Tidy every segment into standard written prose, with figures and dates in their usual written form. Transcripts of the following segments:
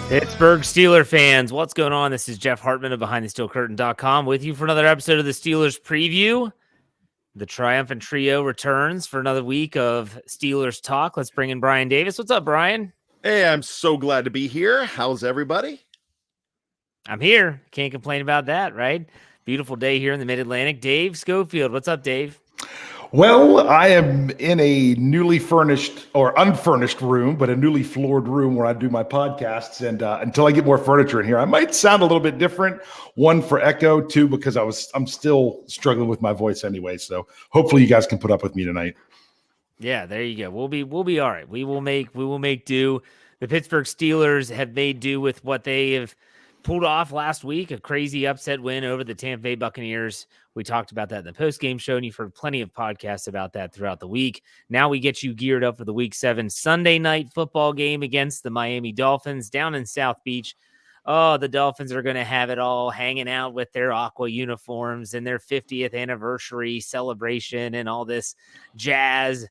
Pittsburgh Steeler fans, what's going on? This is Jeff Hartman of BehindTheSteelCurtain.com with you for another episode of the Steelers Preview. The triumphant trio returns for another week of Steelers talk. Let's bring in Bryan Davis. What's up, Bryan? Hey, I'm so glad to be here. How's everybody? I'm here. Can't complain about that, right? Beautiful day here in the Mid-Atlantic. Dave Schofield. What's up, Dave? Well, I am in a newly furnished or unfurnished room, but a newly floored room where I do my podcasts. And until I get more furniture in here, I might sound a little bit different. One, for echo. Two, because I'm still struggling with my voice anyway. So hopefully you guys can put up with me tonight. Yeah, there you go. We'll be all right. We will make do. The Pittsburgh Steelers have made do with what they have pulled off last week, a crazy upset win over the Tampa Bay Buccaneers. We talked about that in the postgame show, and you've heard plenty of podcasts about that throughout the week. Now we get you geared up for the Week 7 Sunday night football game against the Miami Dolphins down in South Beach. Oh, the Dolphins are going to have it all, hanging out with their aqua uniforms and their 50th anniversary celebration and all this jazz.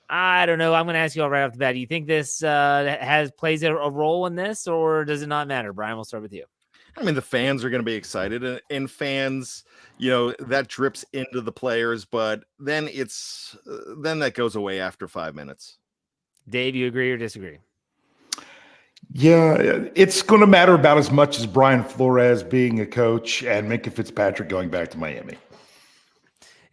I don't know. I'm going to ask you all right off the bat. Do you think this plays a role in this, or does it not matter? Bryan, we'll start with you. I mean, the fans are going to be excited, and fans, that drips into the players, but then that goes away after 5 minutes. Dave, you agree or disagree? Yeah, it's going to matter about as much as Brian Flores being a coach and Minkah Fitzpatrick going back to Miami.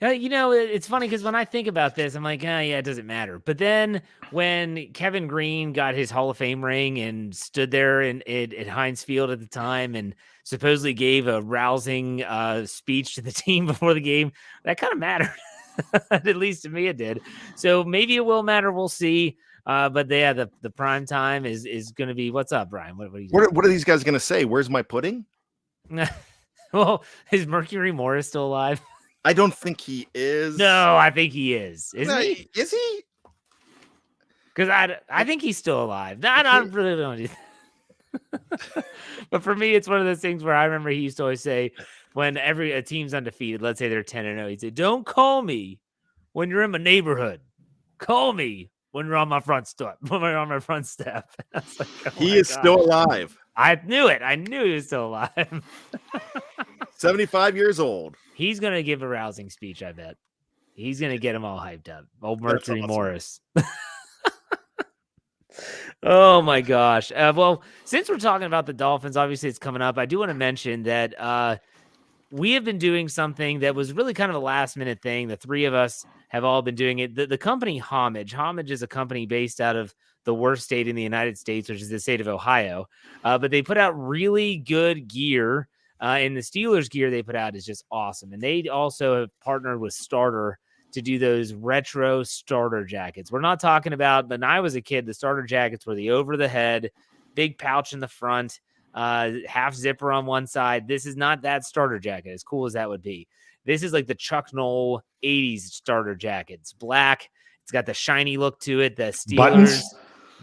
It's funny because when I think about this, I'm like, yeah, it doesn't matter. But then when Kevin Green got his Hall of Fame ring and stood there at Heinz Field at the time and supposedly gave a rousing speech to the team before the game, that kind of mattered. At least to me it did. So maybe it will matter. We'll see. But yeah, the prime time is going to be, what's up, Bryan? What are these guys going to say? Where's my pudding? Well, is Mercury Morris still alive? I don't think he is. No, I think he is. Isn't he? Is he? Because I think he's still alive. No, I really don't do that. But for me, it's one of those things where I remember he used to always say, when a team's undefeated, let's say they're 10-0, he'd say, "Don't call me when you're in my neighborhood. Call me when you're on my front step." When you're on my front step. I was like, oh he is still alive. I knew it. I knew he was still alive. 75 years old. He's going to give a rousing speech, I bet. He's going to get them all hyped up. Old Mercury Morris. Oh, my gosh. Well, since we're talking about the Dolphins, obviously it's coming up. I do want to mention that we have been doing something that was really kind of a last-minute thing. The three of us have all been doing it. The company Homage. Homage is a company based out of the worst state in the United States, which is the state of Ohio. But they put out really good gear. And the Steelers gear they put out is just awesome. And they also have partnered with Starter to do those retro starter jackets. We're not talking about, when I was a kid, the starter jackets were the over the head, big pouch in the front, half zipper on one side. This is not that starter jacket, as cool as that would be. This is like the Chuck Noll 80s starter jacket. It's black. It's got the shiny look to it. The Steelers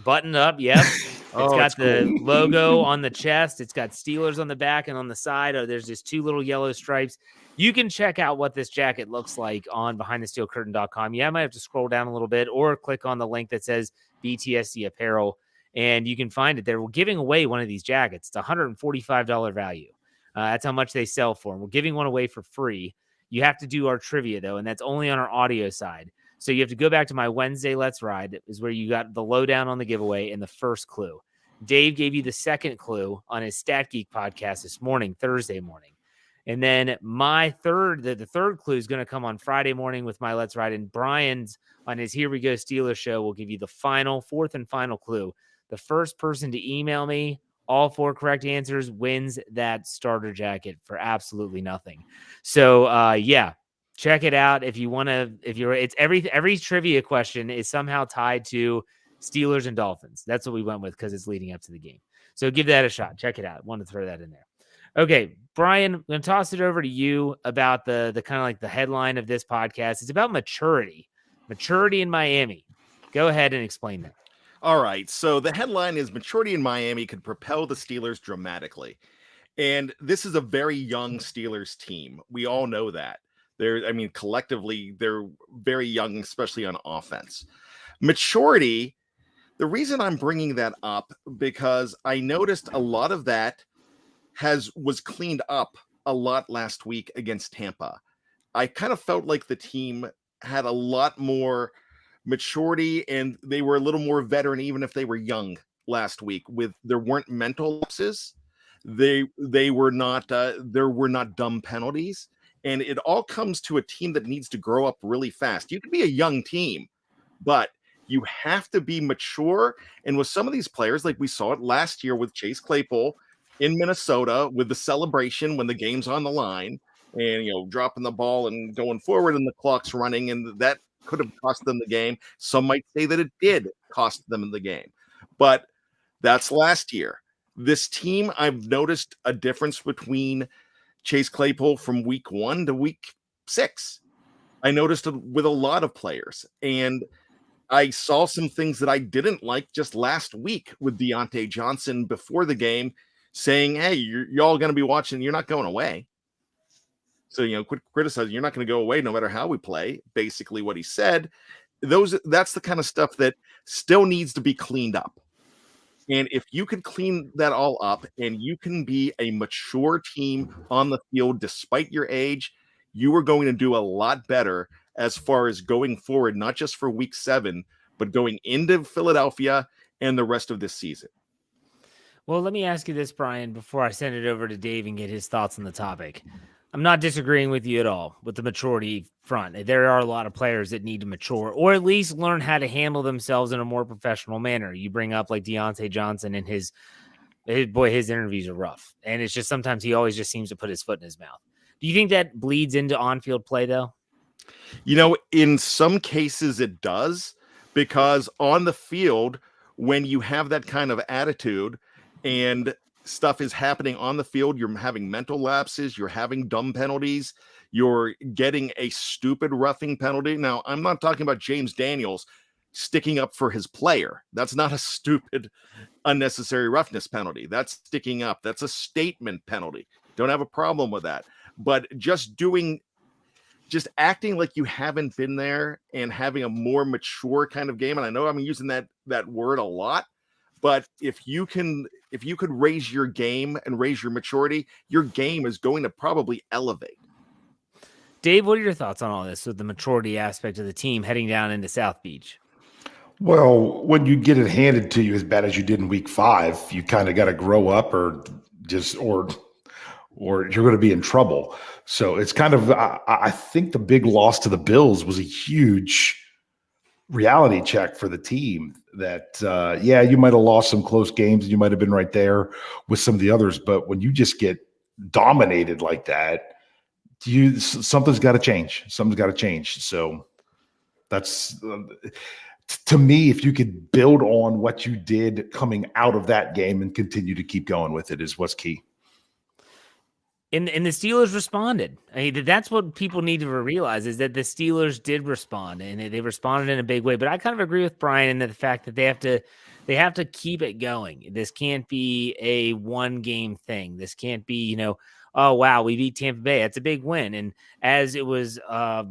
button up. Yep. It's got the logo on the chest. It's got Steelers on the back and on the side. There's just two little yellow stripes. You can check out what this jacket looks like on BehindTheSteelCurtain.com. Yeah, I might have to scroll down a little bit or click on the link that says BTSC apparel, and you can find it there. We're giving away one of these jackets. It's a $145 value. That's how much they sell for. And we're giving one away for free. You have to do our trivia, though, and that's only on our audio side. So you have to go back to my Wednesday Let's Ride, is where you got the lowdown on the giveaway and the first clue. Dave gave you the second clue on his Stat Geek podcast this morning, Thursday morning. And then my the third clue is going to come on Friday morning with my Let's Ride. And Bryan's on his Here We Go Steelers show will give you the fourth and final clue. The first person to email me all four correct answers wins that starter jacket for absolutely nothing. So, yeah. Check it out if you want to. It's every trivia question is somehow tied to Steelers and Dolphins. That's what we went with because it's leading up to the game. So give that a shot. Check it out. Want to throw that in there. Okay, Bryan, I'm going to toss it over to you about the kind of like the headline of this podcast. It's about maturity in Miami. Go ahead and explain that. All right. So the headline is maturity in Miami could propel the Steelers dramatically. And this is a very young Steelers team. We all know that. Collectively, they're very young, especially on offense. Maturity The reason I'm bringing that up, because I noticed a lot of that was cleaned up a lot last week against Tampa. I kind of felt like the team had a lot more maturity and they were a little more veteran, even if they were young last week. There weren't mental lapses, they were not there were not dumb penalties, and it all comes to a team that needs to grow up really fast. You can be a young team, but you have to be mature. And with some of these players, like we saw it last year with Chase Claypool in Minnesota, with the celebration when the game's on the line, and dropping the ball and going forward and the clock's running, and that could have cost them the game. Some might say that it did cost them the game, but that's last year. This team, I've noticed a difference between Chase Claypool from week 1 to week 6. I noticed it with a lot of players, and I saw some things that I didn't like just last week with Deontay Johnson before the game, saying, "Hey, y'all going to be watching. You're not going away. So, quit criticizing. You're not going to go away no matter how we play." Basically what he said. That's the kind of stuff that still needs to be cleaned up. And if you could clean that all up and you can be a mature team on the field despite your age, you are going to do a lot better as far as going forward, not just for week 7, but going into Philadelphia and the rest of this season. Well, let me ask you this, Bryan, before I send it over to Dave and get his thoughts on the topic. I'm not disagreeing with you at all with the maturity front. There are a lot of players that need to mature or at least learn how to handle themselves in a more professional manner. You bring up like Deontay Johnson and his interviews are rough. And it's just sometimes he always just seems to put his foot in his mouth. Do you think that bleeds into on-field play, though? In some cases it does, because on the field, when you have that kind of attitude and stuff is happening on the field, you're having mental lapses, you're having dumb penalties, you're getting a stupid roughing penalty. Now, I'm not talking about James Daniels sticking up for his player. That's not a stupid, unnecessary roughness penalty. That's sticking up. That's a statement penalty. Don't have a problem with that. But just acting like you haven't been there and having a more mature kind of game. And I know I'm using that word a lot, but if you could raise your game and raise your maturity, your game is going to probably elevate. Dave, what are your thoughts on all this with the maturity aspect of the team heading down into South Beach? Well, when you get it handed to you as bad as you did in week 5, you kind of got to grow up or you're going to be in trouble. So it's kind of, I think the big loss to the Bills was a huge reality check for the team that, you might have lost some close games and you might have been right there with some of the others. But when you just get dominated like that, something's got to change. Something's got to change. So that's, to me, if you could build on what you did coming out of that game and continue to keep going with it is what's key. And the Steelers responded. I mean, that's what people need to realize is that the Steelers did respond, and they responded in a big way. But I kind of agree with Bryan in the fact that they have to keep it going. This can't be a one-game thing. This can't be, oh, wow, we beat Tampa Bay. That's a big win. And as it was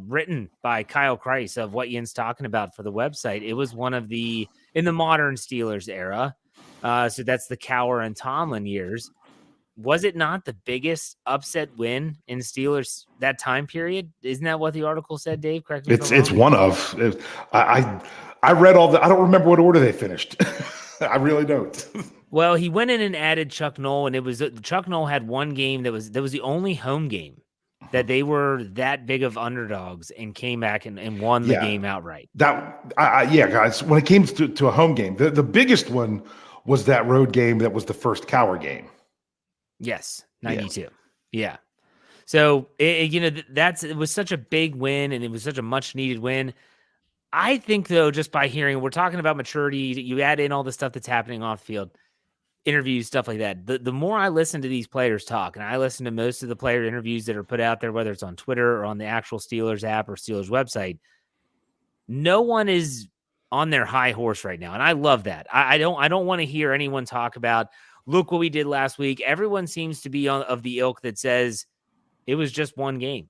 written by Kyle Kreis of what Ian's talking about for the website, it was one of in the modern Steelers era. So that's the Cowher and Tomlin years. Was it not the biggest upset win in Steelers that time period? Isn't that what the article said, Dave? Correct me if I'm wrong. It's one of. I read all the. I don't remember what order they finished. I really don't. Well, he went in and added Chuck Noll, and it was Chuck Noll had one game that was the only home game that they were that big of underdogs and came back and won the game outright. Guys. When it came to a home game, the biggest one was that road game that was the first Cowher game. Yes, 92. Yeah. So, it was such a big win, and it was such a much-needed win. I think, though, just by hearing, we're talking about maturity, you add in all the stuff that's happening off the field, interviews, stuff like that. The more I listen to these players talk, and I listen to most of the player interviews that are put out there, whether it's on Twitter or on the actual Steelers app or Steelers website, no one is on their high horse right now, and I love that. I don't want to hear anyone talk about, look what we did last week. Everyone seems to be of the ilk that says it was just one game.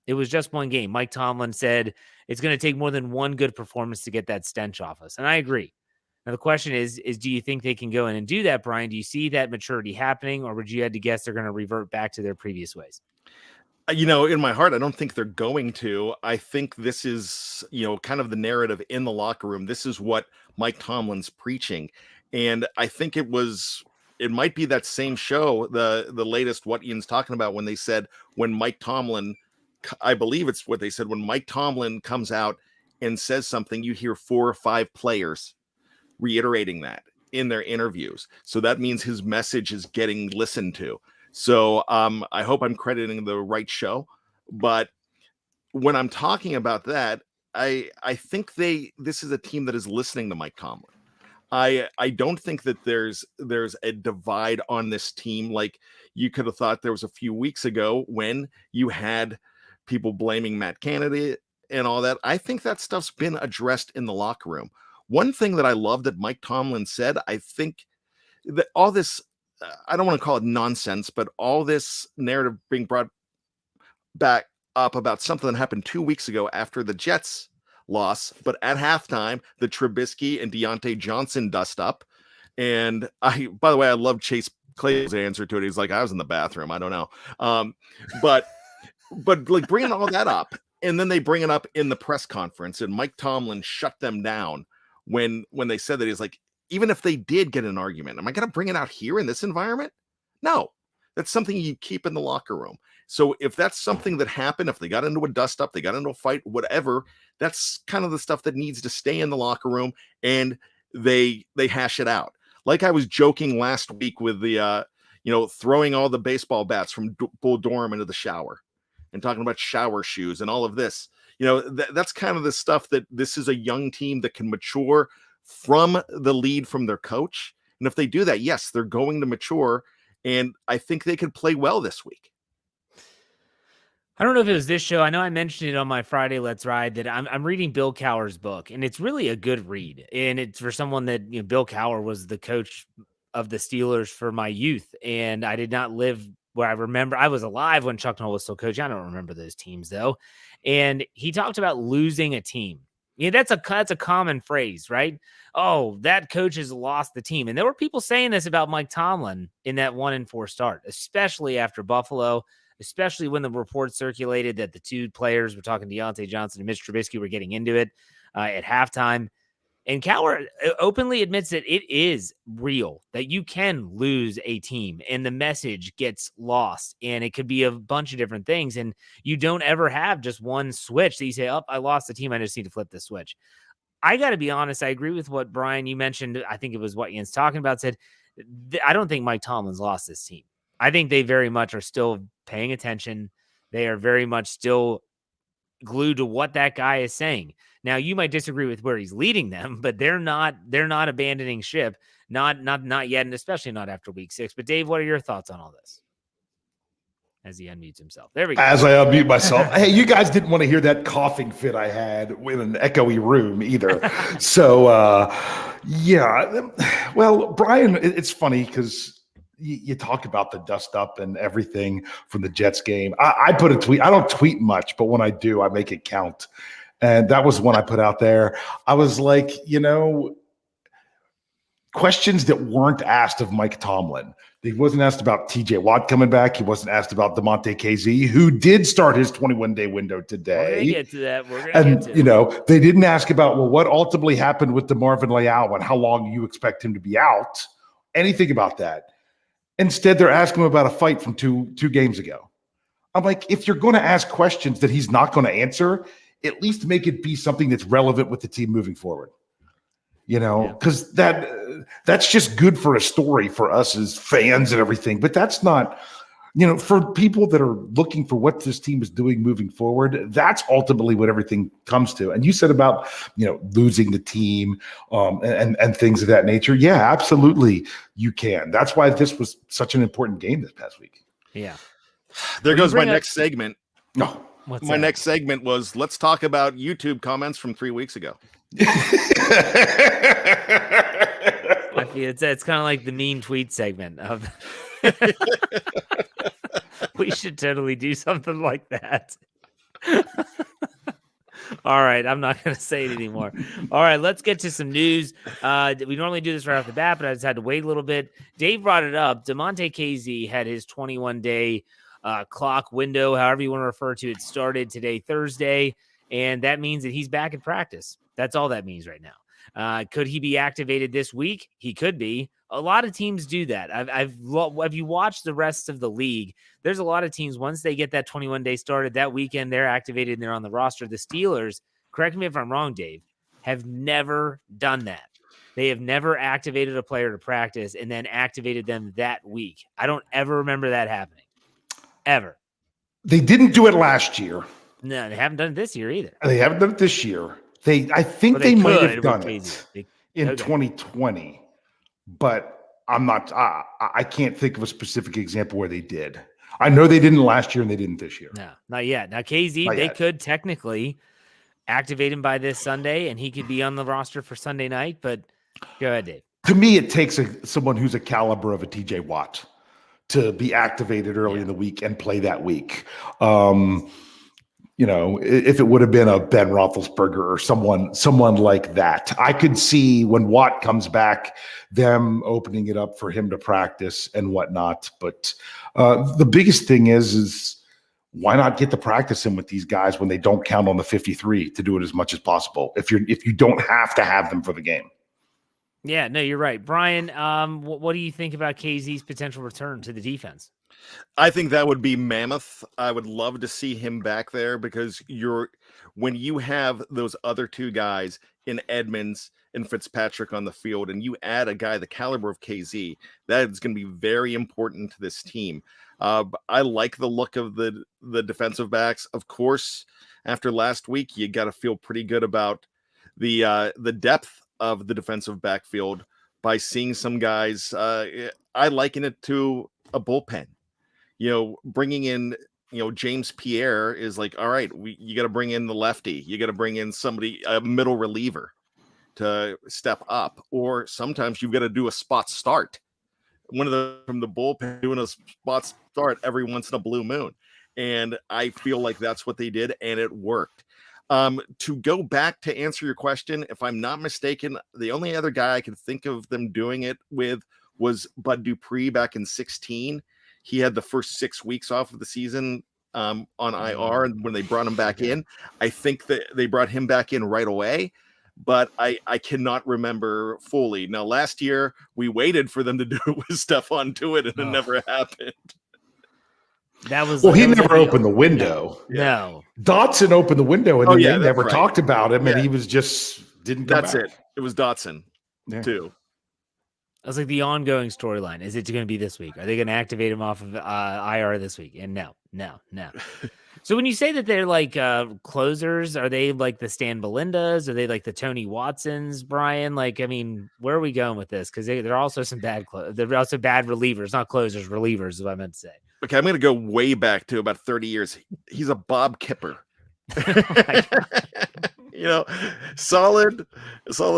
It was just one game. Mike Tomlin said it's going to take more than one good performance to get that stench off us. And I agree. Now, the question is do you think they can go in and do that, Bryan? Do you see that maturity happening, or would you have to guess they're going to revert back to their previous ways? In my heart, I don't think they're going to. I think this is, kind of the narrative in the locker room. This is what Mike Tomlin's preaching. And I think it might be that same show, the latest, what Ian's talking about, when they said, when Mike Tomlin, I believe it's what they said, when Mike Tomlin comes out and says something, you hear 4 or 5 players reiterating that in their interviews. So that means his message is getting listened to. So I hope I'm crediting the right show. But when I'm talking about that, I think this is a team that is listening to Mike Tomlin. I don't think that there's a divide on this team like you could have thought there was a few weeks ago when you had people blaming Matt Canada and all that. I think that stuff's been addressed in the locker room. One thing that I love that Mike Tomlin said, I think that all this, I don't want to call it nonsense, but all this narrative being brought back up about something that happened 2 weeks ago after the Jets loss, but at halftime, the Trubisky and Deontay Johnson dust up. And by the way, I love Chase Clay's answer to it. He's like, I was in the bathroom. I don't know. But like bringing all that up, and then they bring it up in the press conference, and Mike Tomlin shut them down when they said that. He's like, even if they did get an argument, am I going to bring it out here in this environment? No, that's something you keep in the locker room. So if that's something that happened, if they got into a dust up, they got into a fight, whatever, that's kind of the stuff that needs to stay in the locker room, and they hash it out. Like I was joking last week with the, throwing all the baseball bats from Bull Durham into the shower and talking about shower shoes and all of this. That's kind of the stuff that this is a young team that can mature from the lead from their coach. And if they do that, yes, they're going to mature. And I think they could play well this week. I don't know if it was this show. I know I mentioned it on my Friday Let's Ride that I'm reading Bill Cowher's book, and it's really a good read. And it's for someone that, Bill Cowher was the coach of the Steelers for my youth. And I did not live where I remember. I was alive when Chuck Noll was still coaching. I don't remember those teams though. And he talked about losing a team. That's a common phrase, right? Oh, that coach has lost the team. And there were people saying this about Mike Tomlin in that 1-4 start, especially after Buffalo, especially when the report circulated that the two players, we're talking Deontay Johnson and Mitch Trubisky, were getting into it at halftime. And Cowher openly admits that it is real, that you can lose a team and the message gets lost. And it could be a bunch of different things. And you don't ever have just one switch that you say, oh, I lost the team, I just need to flip the switch. I got to be honest, I agree with what Bryan, you mentioned. I think it was what Ian's talking about, said, I don't think Mike Tomlin's lost this team. I think they very much are still paying attention. They are very much still glued to what that guy is saying. Now, you might disagree with where he's leading them, but they're not abandoning ship. Not yet, and especially not after week 6. But Dave, what are your thoughts on all this? As he unmutes himself. There we go. As I unmute myself. Hey, you guys didn't want to hear that coughing fit I had in an echoey room either. So, yeah. Well, Bryan, it's funny because you talk about the dust up and everything from the Jets game. I put a tweet. I don't tweet much, but when I do, I make it count. And that was one I put out there. I was like, questions that weren't asked of Mike Tomlin. He wasn't asked about TJ Watt coming back. He wasn't asked about Damonte Casey, who did start his 21-day window today. We're going to get to that. We're going to get to it. They didn't ask about, well, what ultimately happened with DeMarvin Leal and how long you expect him to be out. Anything about that. Instead, they're asking him about a fight from two games ago. I'm like, if you're going to ask questions that he's not going to answer, at least make it be something that's relevant with the team moving forward. Because that's just good for a story for us as fans and everything. But that's not, for people that are looking for what this team is doing moving forward, that's ultimately what everything comes to. And you said about, losing the team and things of that nature. Yeah, absolutely. You can. That's why this was such an important game this past week. Yeah. There goes my next segment. No. My next segment was, let's talk about YouTube comments from 3 weeks ago. I feel it's kind of like the mean tweet segment of we should totally do something like that. All right, I'm not going to say it anymore. All right, let's get to some news. We normally do this right off the bat, but I just had to wait a little bit. Dave brought it up. Damonte Casey had his 21-day clock window, however you want to refer to it, started today, Thursday, and that means that he's back in practice. That's all that means right now. Could he be activated this week? He could be. A lot of teams do that. Have you watched the rest of the league? There's a lot of teams, once they get that 21-day started, that weekend they're activated and they're on the roster. The Steelers, correct me if I'm wrong, Dave, have never done that. They have never activated a player to practice and then activated them that week. I don't ever remember that happening. Ever. They didn't do it last year. No, they haven't done it this year either. They haven't done it this year. I think they might have done it in 2020, but I'm not. I can't think of a specific example where they did. I know they didn't last year and they didn't this year. No, not yet. Now KZ, they could technically activate him by this Sunday, and he could be on the roster for Sunday night. But go ahead, Dave. To me, it takes someone who's a caliber of a TJ Watt to be activated early in the week and play that week. If it would have been a Ben Roethlisberger or someone like that, I could see when Watt comes back, them opening it up for him to practice and whatnot. But the biggest thing is why not get the practice in with these guys when they don't count on the 53 to do it as much as possible? If you don't have to have them for the game. Yeah, no, you're right. Bryan, what do you think about KZ's potential return to the defense? I think that would be mammoth. I would love to see him back there because when you have those other two guys in Edmonds and Fitzpatrick on the field and you add a guy the caliber of KZ, that is going to be very important to this team. I like the look of the defensive backs. Of course, after last week, you got to feel pretty good about the depth of the defensive backfield by seeing some guys. I liken it to a bullpen. Bringing in, James Pierre is like, all right, you got to bring in the lefty. You got to bring in somebody, a middle reliever to step up. Or sometimes you've got to do a spot start. One of them from the bullpen doing a spot start every once in a blue moon. And I feel like that's what they did, and it worked. To go back to answer your question, if I'm not mistaken, the only other guy I could think of them doing it with was Bud Dupree back in 2016. He had the first 6 weeks off of the season on IR, and when they brought him back in, I think that they brought him back in right away, but I cannot remember fully. Now, last year, we waited for them to do it with Stephon Tuitt, and it never happened. He never opened the window. No. Dotson opened the window, and they never talked about him, and he was didn't come back. It was Dotson, too. That's like the ongoing storyline. Is it going to be this week? Are they going to activate him off of IR this week? And no. So when you say that they're like closers, are they like the Stan Belindas? Are they like the Tony Watsons, Bryan? Like, I mean, where are we going with this? Because they're also some they're also bad relievers, not closers, relievers is what I meant to say. Okay, I'm going to go way back to about 30 years. He's a Bob Kipper. Solid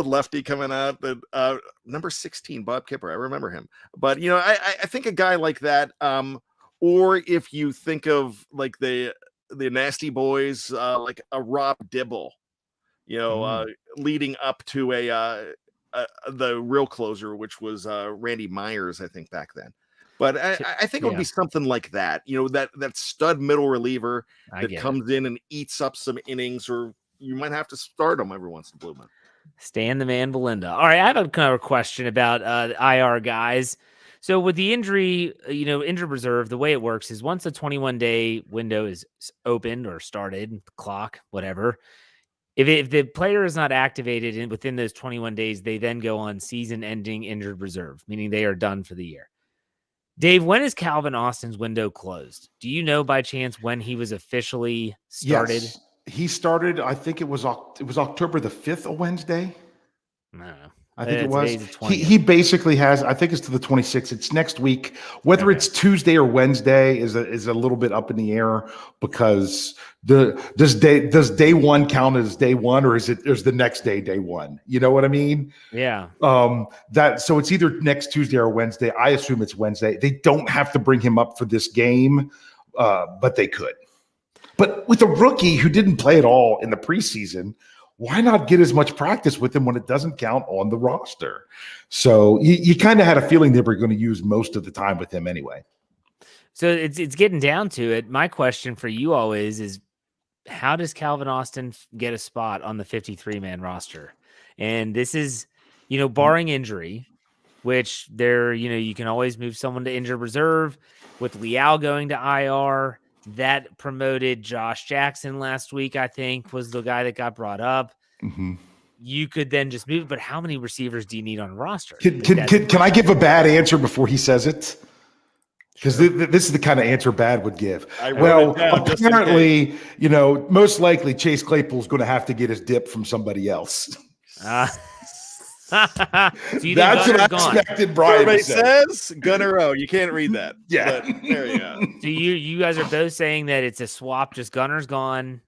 lefty coming out. The number 16, Bob Kipper. I remember him. But I think a guy like that, or if you think of like the Nasty Boys, like a Rob Dibble, leading up to the real closer, which was Randy Myers, I think back then. But I think it would be something like that. That stud middle reliever that comes in and eats up some innings, or you might have to start him every once in a blue moon. Stan the Man Belinda. All right, I have a kind of a question about IR guys. So with the injury, injured reserve, the way it works is once a 21-day window is opened or started, the clock, whatever, if the player is not activated within those 21 days, they then go on season-ending injured reserve, meaning they are done for the year. Dave, when is Calvin Austin's window closed? Do you know by chance when he was officially started? Yes. He started, I think it was October the 5th, a Wednesday. I don't know. I think it was. He basically has, I think it's to the 26th. It's next week. Whether it's Tuesday or Wednesday is a little bit up in the air because does day one count as day one, or is the next day one? You know what I mean? Yeah. So it's either next Tuesday or Wednesday. I assume it's Wednesday. They don't have to bring him up for this game, but they could. But with a rookie who didn't play at all in the preseason, why not get as much practice with him when it doesn't count on the roster? So you kind of had a feeling they were going to use most of the time with him anyway. So it's getting down to it. My question for you all is how does Calvin Austin get a spot on the 53-man roster? And this is, barring injury, which you can always move someone to injured reserve. With Leal going to IR, that promoted Josh Jackson last week, I think, was the guy that got brought up. Mm-hmm. You could then just move, but how many receivers do you need on a roster? Can I give a bad answer before he says it? Because this is the kind of answer Bad would give. Well, apparently, most likely Chase Claypool's going to have to get his dip from somebody else. So that's what I expected Bryan to say. Says Gunner O. You can't read that. Yeah. But there you go. So you guys are both saying that it's a swap, just Gunner's gone,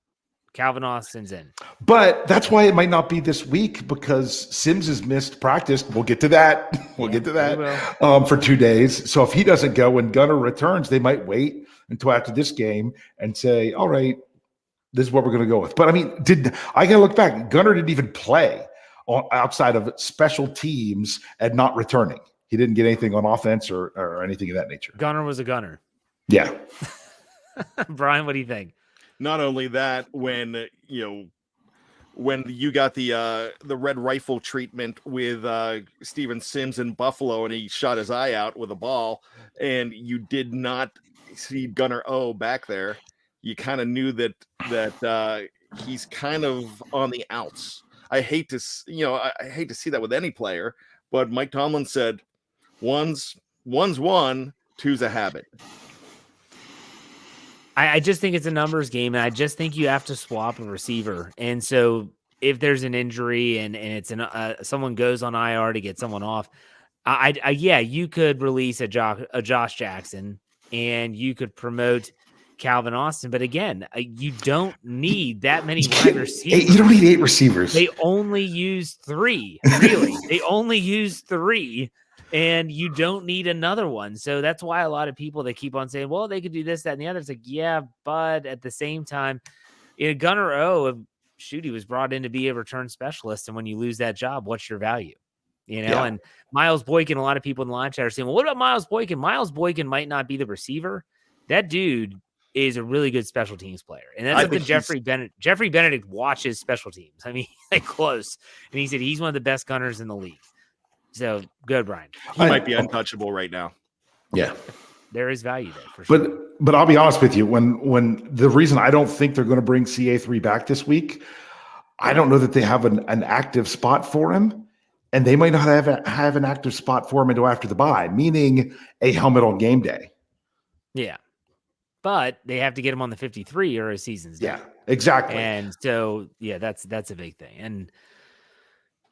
Calvin Austin's in. But that's why it might not be this week, because Sims has missed practice. We'll get to that. For 2 days. So if he doesn't go and Gunner returns, they might wait until after this game and say, all right, this is what we're going to go with. But I mean, I got to look back. Gunner didn't even play outside of special teams and not returning. He didn't get anything on offense or anything of that nature. Gunner was a gunner. Yeah. Bryan, what do you think? Not only that, when you got the red rifle treatment with Steven Sims in Buffalo and he shot his eye out with a ball and you did not see Gunner O back there, you kind of knew that he's kind of on the outs. I hate to see that with any player, but Mike Tomlin said, one's one, two's a habit. I just think it's a numbers game, and I just think you have to swap a receiver. And so if there's an injury and it's someone goes on IR to get someone off, you could release a Josh Jackson and you could promote Calvin Austin. But again, you don't need that many wide receivers. You don't need 8 receivers. They only use 3. Really, they only use 3. And you don't need another one. So that's why a lot of people, they keep on saying, well, they could do this, that, and the other. It's like, yeah, but at the same time, Gunner O, he was brought in to be a return specialist. And when you lose that job, what's your value? Yeah. And Miles Boykin, a lot of people in the live chat are saying, well, what about Miles Boykin? Miles Boykin might not be the receiver. That dude is a really good special teams player. And that's something Jeffrey Benedict watches special teams. I mean, like close. And he said he's one of the best gunners in the league. So good, Bryan. He might be untouchable right now. Yeah, there is value there for sure. But I'll be honest with you. When the reason I don't think they're going to bring CA3 back this week, I don't know that they have an active spot for him, and they might not have an active spot for him until after the bye, meaning a helmet on game day. Yeah, but they have to get him on the 53 or a season's done. Yeah, exactly. And so that's a big thing. And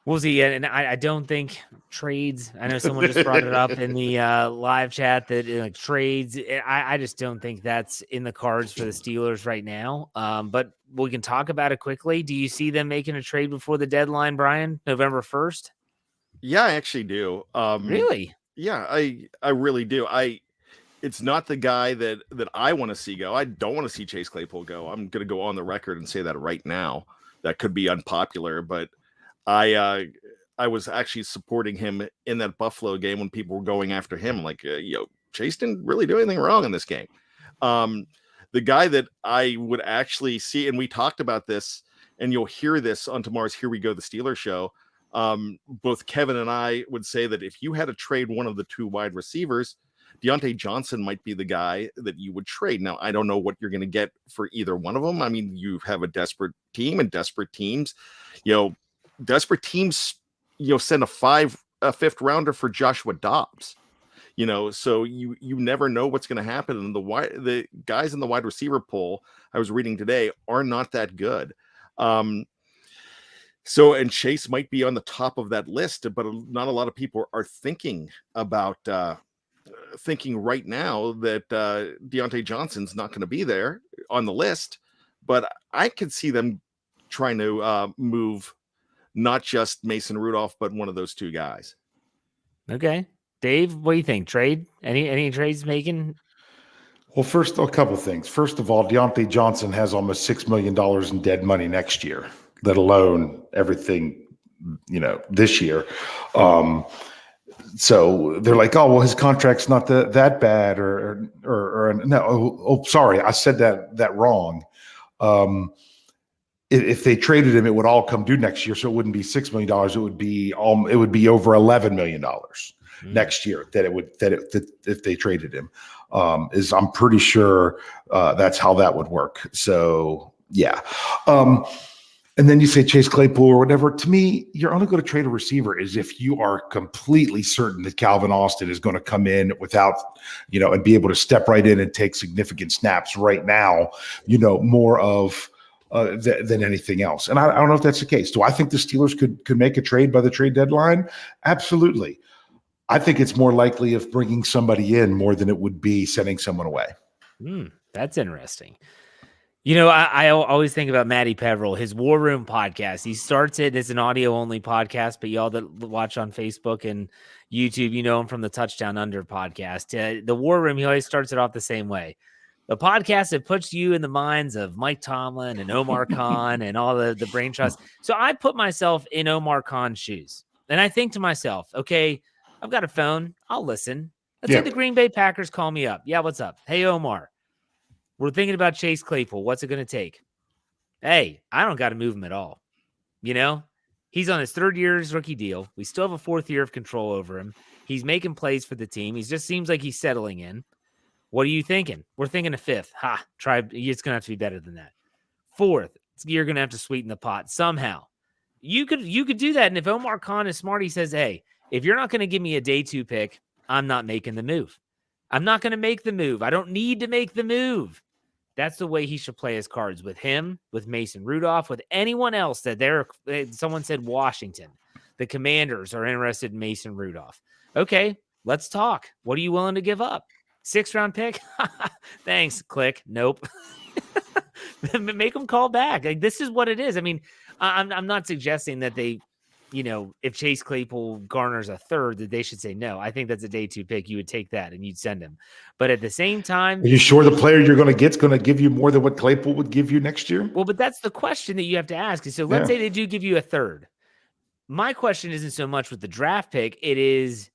we'll see. And I don't think trades. I know someone just brought it up in the live chat that trades. I just don't think that's in the cards for the Steelers right now. But we can talk about it quickly. Do you see them making a trade before the deadline, Bryan? November 1st? Yeah, I actually do. Really? Yeah, I really do. It's not the guy that I want to see go. I don't want to see Chase Claypool go. I'm going to go on the record and say that right now. That could be unpopular, but I was actually supporting him in that Buffalo game when people were going after him. Like, Chase didn't really do anything wrong in this game. The guy that I would actually see, and we talked about this, and you'll hear this on tomorrow's Here We Go, the Steelers show. Both Kevin and I would say that if you had to trade one of the 2 wide receivers, Deontay Johnson might be the guy that you would trade. Now, I don't know what you're going to get for either one of them. I mean, you have a desperate team, and desperate teams, desperate teams, send a 5th rounder for Joshua Dobbs, so you never know what's going to happen. And the guys in the wide receiver pool I was reading today are not that good. And Chase might be on the top of that list, but not a lot of people are thinking about thinking right now that Deontay Johnson's not going to be there on the list, but I could see them trying to move not just Mason Rudolph, but one of those 2 guys. Okay. Dave, what do you think? Trade? Any trades making? Well, first, a couple things. First of all, Deontay Johnson has almost $6 million in dead money next year, let alone everything, this year. So they're like, oh, well, his contract's not that bad, or no. Oh, sorry, I said that wrong. If they traded him, it would all come due next year, so it wouldn't be $6 million. It would be over $11 million next year if they traded him. I'm pretty sure that's how that would work. So yeah. And then you say Chase Claypool or whatever. To me, you're only going to trade a receiver is if you are completely certain that Calvin Austin is going to come in without, and be able to step right in and take significant snaps right now, more of than anything else. And I don't know if that's the case. Do I think the Steelers could make a trade by the trade deadline? Absolutely. I think it's more likely of bringing somebody in more than it would be sending someone away. That's interesting. I always think about Matty Peverill, his War Room podcast. He starts it as an audio-only podcast, but y'all that watch on Facebook and YouTube, you know him from the Touchdown Under podcast. The War Room, he always starts it off the same way. The podcast that puts you in the minds of Mike Tomlin and Omar Khan and all the brain trust. So I put myself in Omar Khan's shoes, and I think to myself, okay, I've got a phone. I'll listen. Let's say the Green Bay Packers call me up. Yeah, what's up? Hey, Omar. We're thinking about Chase Claypool. What's it going to take? Hey, I don't got to move him at all. He's on his third year's rookie deal. We still have a fourth year of control over him. He's making plays for the team. He just seems like he's settling in. What are you thinking? We're thinking a fifth. Try. It's going to have to be better than that. Fourth, you're going to have to sweeten the pot somehow. You could do that. And if Omar Khan is smart, he says, hey, if you're not going to give me a day 2 pick, I'm not making the move. I'm not going to make the move. I don't need to make the move. That's the way he should play his cards with him, with Mason Rudolph, with anyone else someone said Washington. The Commanders are interested in Mason Rudolph. Okay, let's talk. What are you willing to give up? 6th-round pick? Thanks. Click. Nope. Make them call back. Like, this is what it is. I mean, I'm not suggesting that they, if Chase Claypool garners a third, that they should say no. I think that's a day 2 pick. You would take that and you'd send him. But at the same time, are you sure the player you're going to get is going to give you more than what Claypool would give you next year? Well, but that's the question that you have to ask. So let's say they do give you a third. My question isn't so much with the draft pick. It is,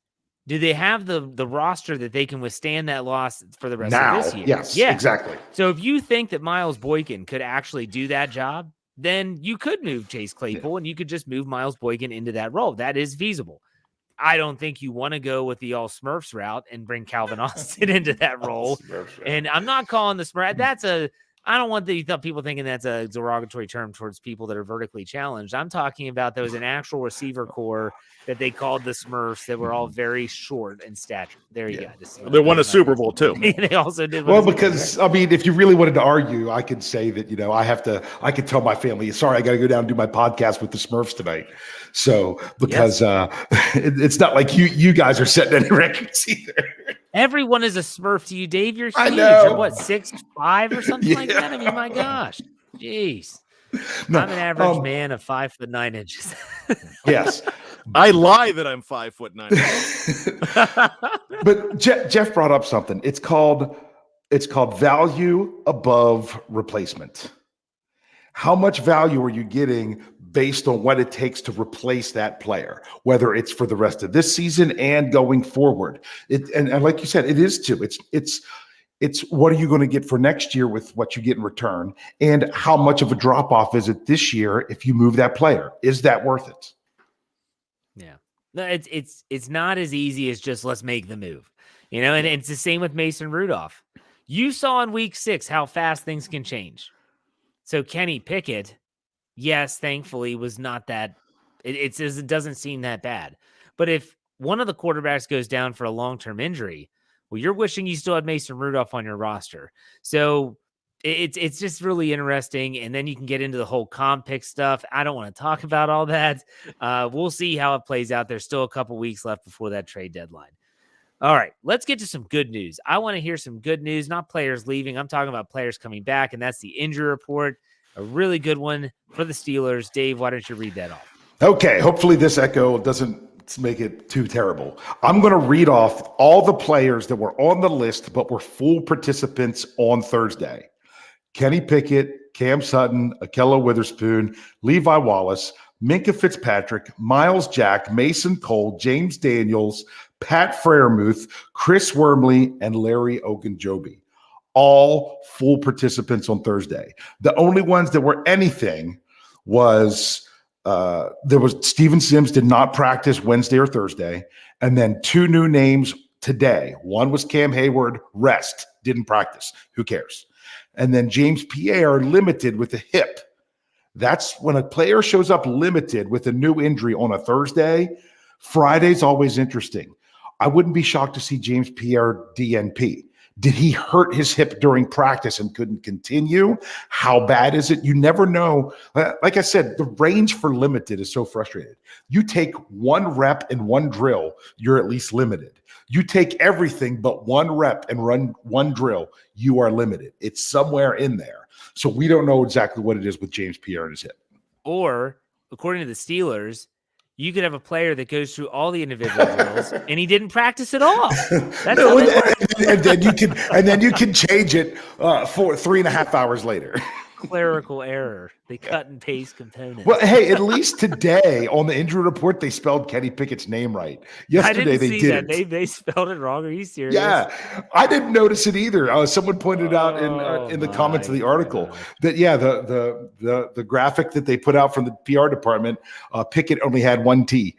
do they have the roster that they can withstand that loss for the rest of this year? Yes, exactly. So if you think that Miles Boykin could actually do that job, then you could move Chase Claypool and you could just move Miles Boykin into that role. That is feasible. I don't think you want to go with the all Smurfs route and bring Calvin Austin into that role. And I'm not calling the Smurf. I don't want people thinking that's a derogatory term towards people that are vertically challenged. I'm talking about there was an actual receiver core that they called the Smurfs that were all very short in stature. There you go. They won a Super Bowl too. They also did. Well, because I mean, if you really wanted to argue, I could say that I could tell my family, sorry, I got to go down and do my podcast with the Smurfs tonight. So because it's not like you guys are setting any records either. Everyone is a Smurf to you, Dave. You're huge. I know. You're what, 6'5" or something like that? I mean, my gosh. Jeez. No, I'm an average man of 5'9". Yes. I lie that I'm 5'9". But Jeff brought up something. It's called value above replacement. How much value are you getting based on what it takes to replace that player, whether it's for the rest of this season and going forward? And like you said, it is too. It's what are you going to get for next year with what you get in return, and how much of a drop off is it this year if you move that player? Is that worth it? Yeah, no, it's not as easy as just let's make the move, and it's the same with Mason Rudolph. You saw in week 6 how fast things can change. So Kenny Pickett, yes, thankfully was not that. It doesn't seem that bad. But if one of the quarterbacks goes down for a long-term injury, well, you're wishing you still had Mason Rudolph on your roster. So it's just really interesting. And then you can get into the whole comp pick stuff. I don't want to talk about all that. We'll see how it plays out. There's still a couple weeks left before that trade deadline. All right, let's get to some good news. I want to hear some good news, not players leaving. I'm talking about players coming back, and that's the injury report. A really good one for the Steelers. Dave, why don't you read that off? Okay, hopefully this echo doesn't make it too terrible. I'm going to read off all the players that were on the list but were full participants on Thursday. Kenny Pickett, Cam Sutton, Akello Witherspoon, Levi Wallace, Minkah Fitzpatrick, Miles Jack, Mason Cole, James Daniels, Pat Freiermuth, Chris Wormley, and Larry Ogunjobi. All full participants on Thursday. The only ones that were anything was Steven Sims did not practice Wednesday or Thursday, and then 2 new names today. One was Cam Hayward, rest, didn't practice. Who cares? And then James Pierre limited with a hip. That's when a player shows up limited with a new injury on a Thursday. Friday's always interesting. I wouldn't be shocked to see James Pierre DNP. Did he hurt his hip during practice and couldn't continue? How bad is it? You never know. Like I said, the range for limited is so frustrating. You take 1 rep and 1 drill, you're at least limited. You take everything but 1 rep and run 1 drill, you are limited. It's somewhere in there. So we don't know exactly what it is with James Pierre and his hip. Or, according to the Steelers, you could have a player that goes through all the individual drills and he didn't practice at all. That's no, and then you can change it for 3.5 hours later. Clerical error, the cut and paste component. Well, hey, at least today on the injury report, they spelled Kenny Pickett's name right. Yesterday, they didn't. They spelled it wrong. Are you serious? Yeah, I didn't notice it either. Someone pointed out in the comments of the article that the graphic that they put out from the PR department, Pickett only had 1 T.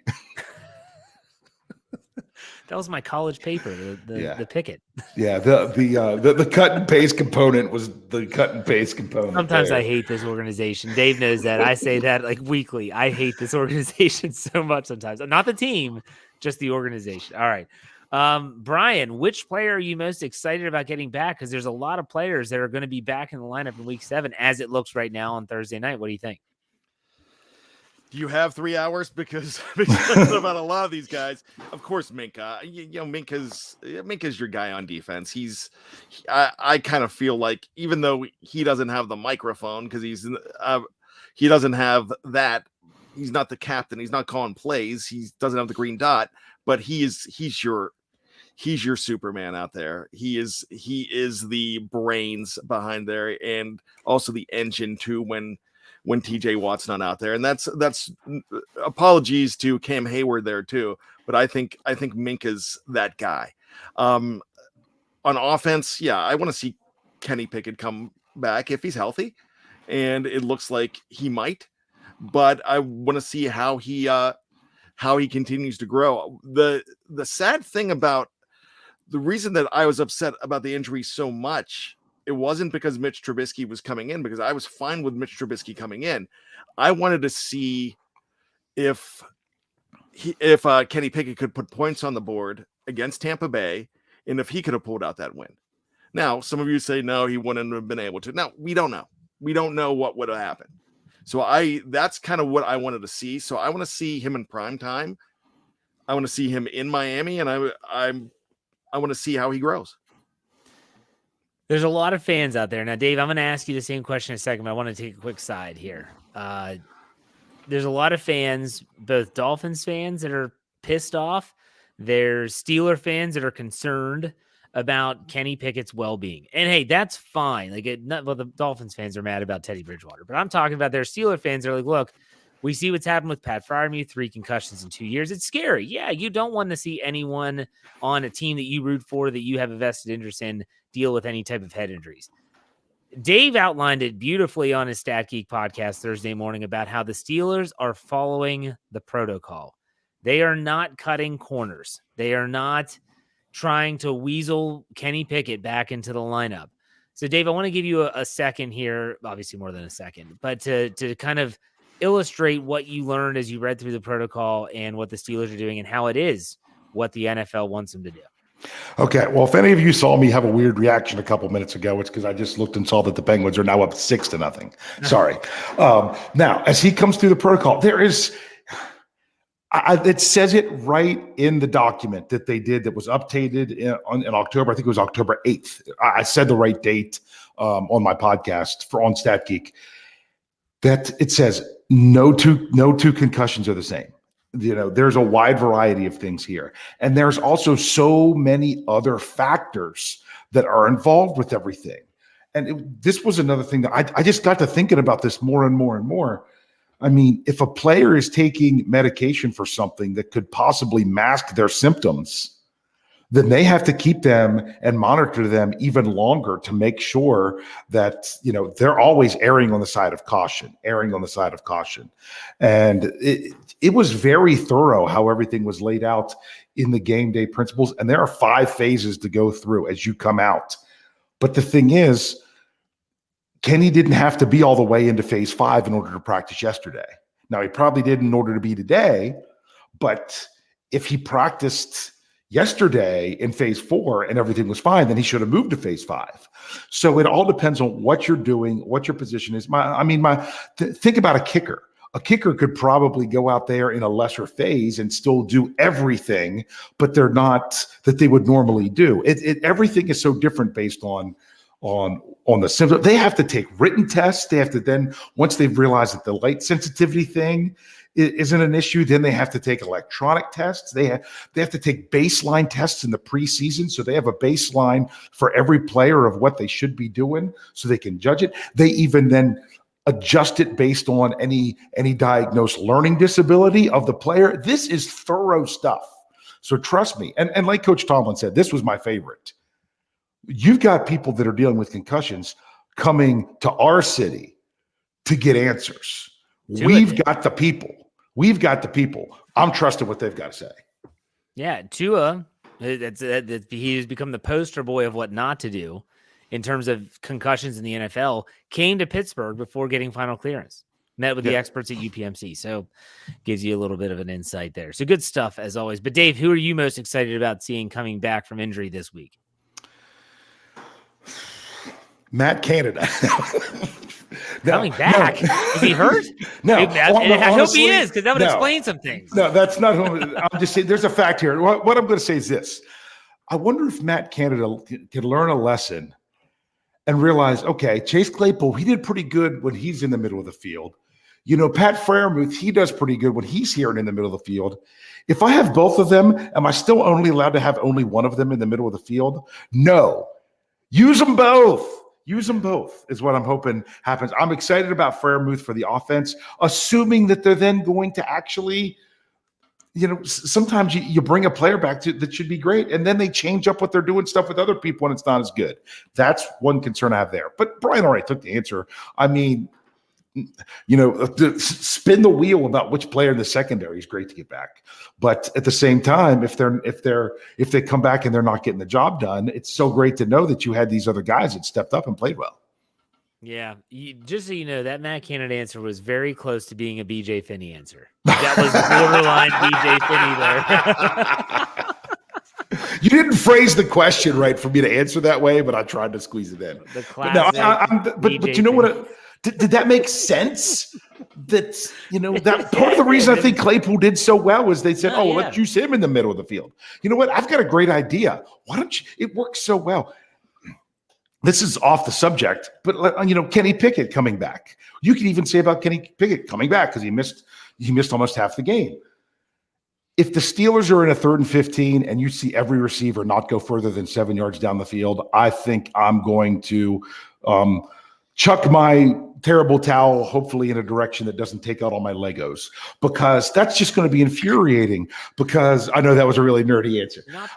That was my college paper, the Pickett. Yeah, the cut and paste component was the cut and paste component. Sometimes I hate this organization. Dave knows that. I say that like weekly. I hate this organization so much sometimes. Not the team, just the organization. All right. Bryan, which player are you most excited about getting back? Because there's a lot of players that are going to be back in the lineup in week 7 as it looks right now on Thursday night. What do you think? Do you have 3 hours? Because about a lot of these guys, of course, Minkah. Minkah's your guy on defense. I kind of feel like even though he doesn't have the microphone because he doesn't have that. He's not the captain. He's not calling plays. He doesn't have the green dot. But he's your Superman out there. He is the brains behind there, and also the engine too when TJ Watt's not out there. And that's apologies to Cam Hayward there too. But I think Minkah's that guy. On offense, yeah, I want to see Kenny Pickett come back if he's healthy. And it looks like he might. But I want to see how he continues to grow. The sad thing about the reason that I was upset about the injury so much, it wasn't because Mitch Trubisky was coming in, because I was fine with Mitch Trubisky coming in. I wanted to see if Kenny Pickett could put points on the board against Tampa Bay, and if he could have pulled out that win. Now, some of you say, no, he wouldn't have been able to. Now, we don't know. We don't know what would have happened. So that's kind of what I wanted to see. So I want to see him in prime time. I want to see him in Miami, and I want to see how he grows. There's a lot of fans out there. Now, Dave, I'm going to ask you the same question in a second, but I want to take a quick side here. There's a lot of fans, both Dolphins fans that are pissed off. There's Steeler fans that are concerned about Kenny Pickett's well-being. And hey, that's fine. The Dolphins fans are mad about Teddy Bridgewater, but I'm talking about their Steeler fans that are like, look, we see what's happened with Pat Freiermuth, 3 concussions in 2 years. It's scary. Yeah, you don't want to see anyone on a team that you root for, that you have a vested interest in, deal with any type of head injuries. Dave outlined it beautifully on his Stat Geek podcast Thursday morning about how the Steelers are following the protocol. They are not cutting corners. They are not trying to weasel Kenny Pickett back into the lineup. So, Dave, I want to give you a second here, obviously more than a second, but to kind of illustrate what you learned as you read through the protocol and what the Steelers are doing and how it is what the NFL wants them to do. Okay, well, if any of you saw me have a weird reaction a couple minutes ago, it's because I just looked and saw that the Penguins are now up 6-0. Sorry. Now, as he comes through the protocol, there is it says it right in the document that they did that was updated in October. I think it was October 8th. I said the right date on my podcast on Stat Geek. That it says no two concussions are the same. there's a wide variety of things here. And there's also so many other factors that are involved with everything. And this was another thing that I just got to thinking about this more and more and more. I mean, if a player is taking medication for something that could possibly mask their symptoms, then they have to keep them and monitor them even longer to make sure that, they're always erring on the side of caution. And it was very thorough how everything was laid out in the game day principles. And there are 5 phases to go through as you come out. But the thing is, Kenny didn't have to be all the way into phase 5 in order to practice yesterday. Now, he probably did in order to be today, but if he practiced yesterday in phase 4 and everything was fine, then he should have moved to phase 5. So it all depends on what you're doing, what your position is. Think about a kicker. A kicker could probably go out there in a lesser phase and still do everything, but they're not that they would normally do. Everything is so different based on the symptoms. They have to take written tests. They have to then, once they've realized that the light sensitivity thing isn't an issue, then they have to take electronic tests. They have to take baseline tests in the preseason. So they have a baseline for every player of what they should be doing so they can judge it. They even then adjust it based on any diagnosed learning disability of the player. This is thorough stuff. So trust me. And like Coach Tomlin said, this was my favorite. You've got people that are dealing with concussions coming to our city to get answers. We've got the people. I'm trusting what they've got to say. Yeah, Tua, he has become the poster boy of what not to do in terms of concussions in the NFL, came to Pittsburgh before getting final clearance, met with the experts at UPMC. So gives you a little bit of an insight there. So good stuff as always. But Dave, who are you most excited about seeing coming back from injury this week? Matt Canada. Coming back? Is he hurt? No. I hope he is, because that would explain some things. No, that's not who I'm just saying. There's a fact here. What I'm going to say is this. I wonder if Matt Canada can learn a lesson and realize, okay, Chase Claypool, he did pretty good when he's in the middle of the field. Pat Freiermuth, he does pretty good when he's here and in the middle of the field. If I have both of them, am I still only allowed to have only one of them in the middle of the field? No. Use them both. Use them both is what I'm hoping happens. I'm excited about Freiermuth for the offense, assuming that they're then going to actually, sometimes you bring a player back that should be great, and then they change up what they're doing stuff with other people, and it's not as good. That's one concern I have there. But Bryan already took the answer. I mean, spin the wheel about which player in the secondary is great to get back. But at the same time, if they come back and they're not getting the job done, it's so great to know that you had these other guys that stepped up and played well. Yeah, just so you know, that Matt Canada answer was very close to being a BJ Finney answer. That was borderline BJ Finney there. You didn't phrase the question right for me to answer that way, but I tried to squeeze it in. The classic. But you know what? Did that make sense? That part of the reason I think Claypool did so well was they said, let's use him in the middle of the field. You know what? I've got a great idea. Why don't you? It works so well. This is off the subject, but Kenny Pickett coming back. You can even say about Kenny Pickett coming back because he missed almost half the game. If the Steelers are in a 3rd and 15 and you see every receiver not go further than 7 yards down the field, I think I'm going to chuck my terrible towel, hopefully in a direction that doesn't take out all my Legos, because that's just going to be infuriating. Because I know that was a really nerdy answer. Not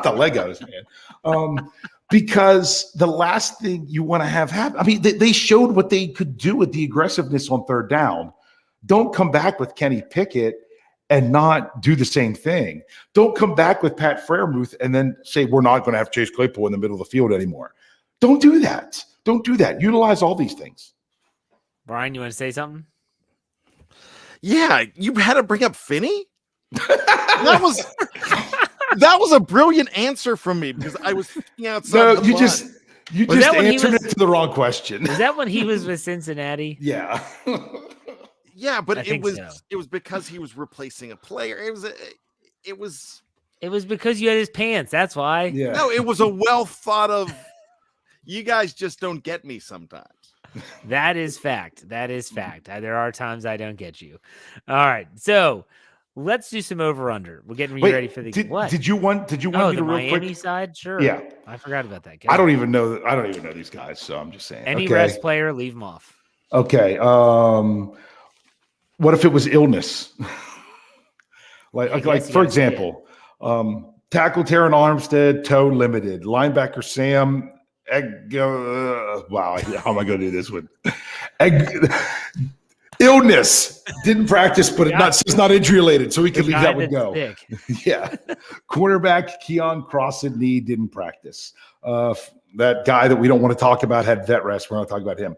the Legos, man. Because the last thing you want to have happen, I mean, they showed what they could do with the aggressiveness on 3rd down. Don't come back with Kenny Pickett and not do the same thing. Don't come back with Pat Freiermuth and then say we're not going to have Chase Claypool in the middle of the field anymore. Don't do that. Don't do that. Utilize all these things. Bryan, you want to say something? Yeah, you had to bring up Finney? That was a brilliant answer from me because I was thinking outside the box. You just answered it to the wrong question. Is that when he was with Cincinnati? Yeah. Yeah, but it was because he was replacing a player. It was because you had his pants. That's why. Yeah. No, it was a well thought of. You guys just don't get me sometimes. That is fact. That is fact. There are times I don't get you. All right. So let's do some over-under. We're getting ready for the what? Did you want me the to real Miami quick? side? Sure. Yeah. I forgot about that. I don't even know these guys, so I'm just saying. Any okay. rest player, leave them off. Okay. What if it was illness? like for example, tackle Taron Armstead, toe limited. Linebacker Sam wow, how am I going to do this one? Illness, didn't practice, but it's not injury related, so we can leave that one go. Yeah. Cornerback Keon Crossan knee, didn't practice. That guy that we don't want to talk about had vet rest. We're not talking about him.